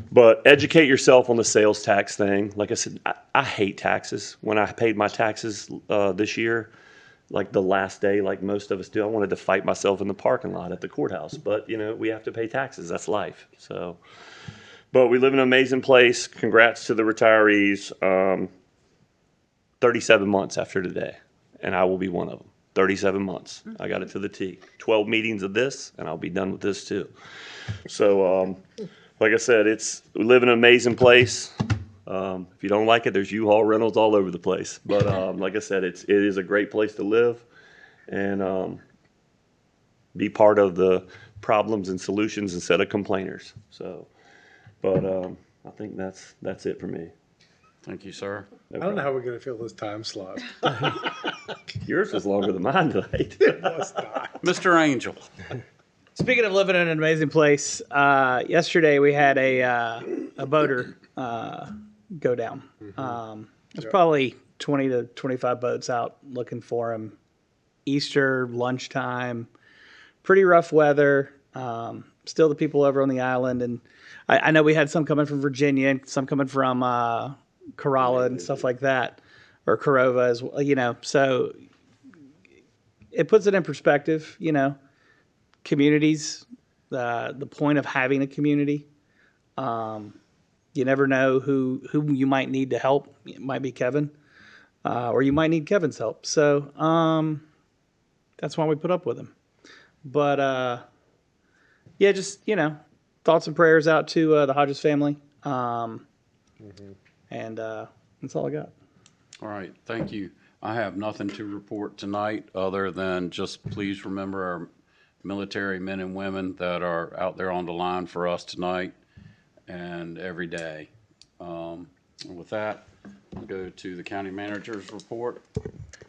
Speaker 11: But educate yourself on the sales tax thing. Like I said, I hate taxes. When I paid my taxes this year, like the last day, like most of us do, I wanted to fight myself in the parking lot at the courthouse. But, you know, we have to pay taxes. That's life. So, but we live in an amazing place. Congrats to the retirees. 37 months after today, and I will be one of them. 37 months. I got it to the T. 12 meetings of this, and I'll be done with this too. So, like I said, we live in an amazing place. If you don't like it, there's U-Haul rentals all over the place. But like I said, it is a great place to live and be part of the problems and solutions instead of complainers. So, but I think that's it for me.
Speaker 1: Thank you, sir.
Speaker 2: I don't know how we're going to fill this time slot.
Speaker 11: Yours was longer than mine tonight.
Speaker 1: Mr. Angel.
Speaker 9: Speaking of living in an amazing place, yesterday we had a boater go down. There's probably 20 to 25 boats out looking for him. Easter, lunchtime, pretty rough weather. Still the people over on the island. And I know we had some coming from Virginia and some coming from Corolla and stuff like that, or Corova as well, you know. So it puts it in perspective, you know. Communities, the point of having a community. You never know who you might need to help. It might be Kevin, or you might need Kevin's help. So that's why we put up with him. But yeah, just, you know, thoughts and prayers out to the Hodges family. And that's all I got.
Speaker 1: All right, thank you. I have nothing to report tonight other than just please remember our military men and women that are out there on the line for us tonight and every day. And with that, I'll go to the county manager's report.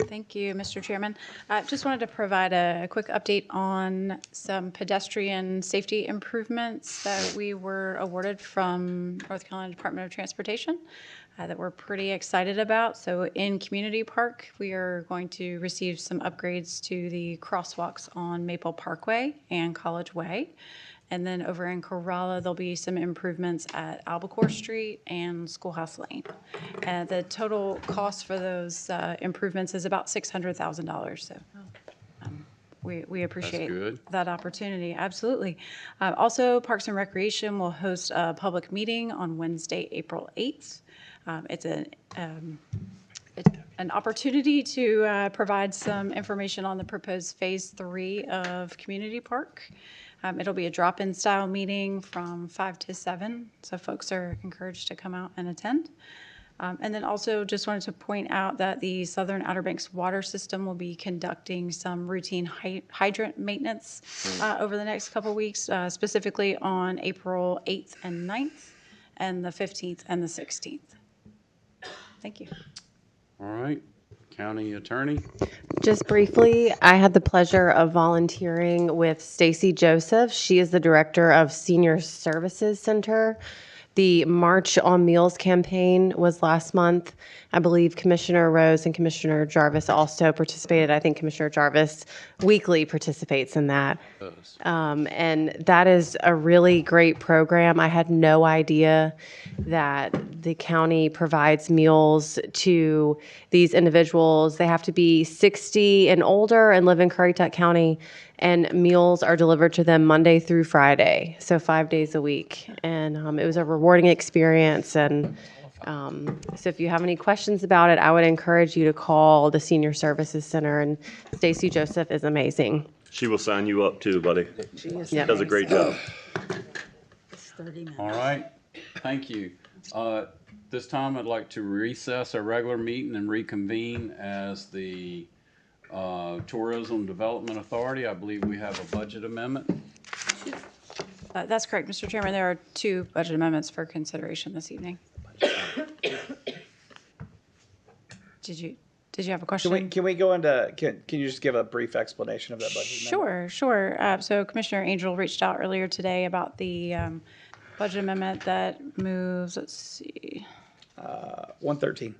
Speaker 13: Thank you, Mr. Chairman. Just wanted to provide a quick update on some pedestrian safety improvements that we were awarded from North Carolina Department of Transportation that we're pretty excited about. So in Community Park, we are going to receive some upgrades to the crosswalks on Maple Parkway and College Way. And then over in Corolla, there'll be some improvements at Albacore Street and Schoolhouse Lane. And the total cost for those improvements is about $600,000. So we appreciate that opportunity. Absolutely. Also, Parks and Recreation will host a public meeting on Wednesday, April 8th. It's an opportunity to provide some information on the proposed Phase 3 of Community Park. It'll be a drop-in style meeting from 5 to 7, so folks are encouraged to come out and attend. And then also just wanted to point out that the Southern Outer Banks Water System will be conducting some routine hydrant maintenance over the next couple weeks, specifically on April 8th and 9th, and the 15th and the 16th. Thank you.
Speaker 1: All right, county attorney.
Speaker 4: Just briefly, I had the pleasure of volunteering with Stacy Joseph. She is the director of Senior Services Center. The March on Meals campaign was last month. I believe Commissioner Rose and Commissioner Jarvis also participated. I think Commissioner Jarvis weekly participates in that. And that is a really great program. I had no idea that the county provides meals to these individuals. They have to be 60 and older and live in Currituck County, and meals are delivered to them Monday through Friday, so 5 days a week. And it was a rewarding experience. And so if you have any questions about it, I would encourage you to call the Senior Services Center, and Stacy Joseph is amazing.
Speaker 11: She will sign you up too, buddy. She
Speaker 4: Yep.
Speaker 11: does a great job.
Speaker 1: All right, thank you. This time I'd like to recess our regular meeting and reconvene as the Tourism Development Authority. I believe we have a budget amendment.
Speaker 13: That's correct, Mr. Chairman. There are two budget amendments for consideration this evening. Did you have a question?
Speaker 9: Can we go into, can you just give a brief explanation of that budget amendment?
Speaker 13: Sure. So Commissioner Angel reached out earlier today about the budget amendment that moves, let's see,
Speaker 9: 113.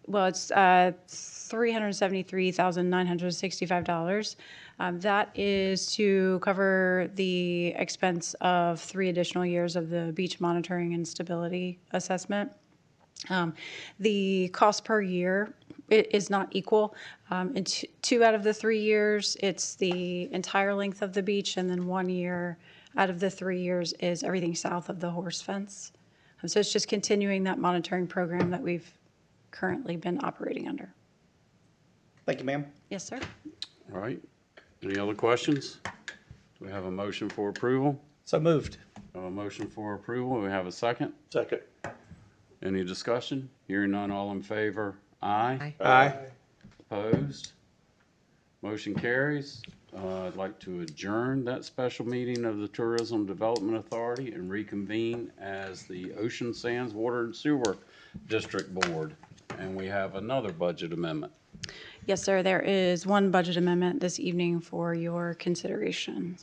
Speaker 13: well, it's $373,965. That is to cover the expense of 3 additional years of the beach monitoring and stability assessment. The cost per year is not equal. In 2 out of the 3 years, it's the entire length of the beach, and then 1 year out of the 3 years is everything south of the horse fence. So it's just continuing that monitoring program that we've currently been operating under.
Speaker 9: Thank you, ma'am.
Speaker 13: Yes, sir.
Speaker 1: All right. Any other questions? Do we have a motion for approval?
Speaker 9: So moved.
Speaker 1: A motion for approval. We have a second.
Speaker 8: Second.
Speaker 1: Any discussion? Hearing none, all in favor? Aye.
Speaker 9: Aye.
Speaker 1: Opposed? Motion carries. I'd like to adjourn that special meeting of the Tourism Development Authority and reconvene as the Ocean Sands Water and Sewer District Board. And we have another budget amendment.
Speaker 13: Yes, sir. There is one budget amendment this evening for your consideration.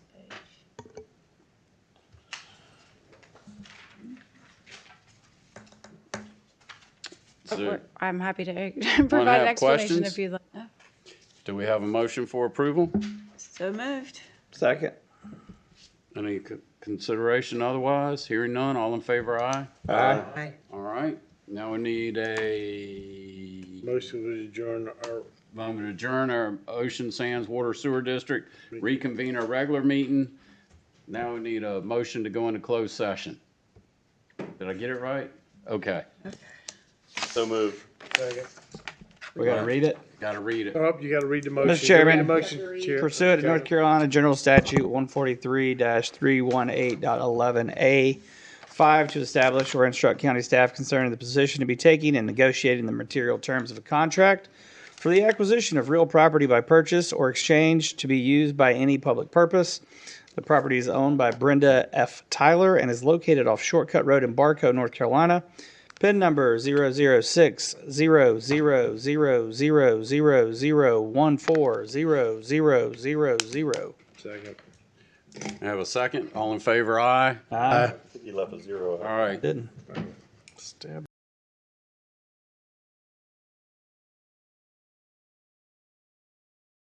Speaker 1: So,
Speaker 13: I'm happy to provide an
Speaker 1: have
Speaker 13: explanation
Speaker 1: questions?
Speaker 13: if you'd like.
Speaker 1: do we have a motion for approval?
Speaker 15: So moved.
Speaker 9: Second.
Speaker 1: Any consideration otherwise? Hearing none, all in favor, aye?
Speaker 9: Aye.
Speaker 1: All right, now we need a
Speaker 2: Motion to adjourn our,
Speaker 1: moment to adjourn our Ocean Sands Water Sewer District, reconvene our regular meeting. Now we need a motion to go into closed session. Did I get it right? Okay.
Speaker 11: So move.
Speaker 2: second.
Speaker 9: We got to read it.
Speaker 1: Got to read it.
Speaker 2: Oh, you gotta read the motion.
Speaker 9: Mr. Chairman,
Speaker 2: Read the motion, Chair.
Speaker 9: Pursuant to North Carolina General Statute 143-318.11A5 to establish or instruct county staff concerning the position to be taking in negotiating the material terms of a contract for the acquisition of real property by purchase or exchange to be used by any public purpose. The property is owned by Brenda F. Tyler and is located off Shortcut Road in Barco, North Carolina. PIN number 006-00000140000.
Speaker 2: Second.
Speaker 1: I have a second. All in favor, aye?
Speaker 9: Aye.
Speaker 11: You left a 0 out.
Speaker 1: All right.
Speaker 9: Didn't.
Speaker 5: Stab.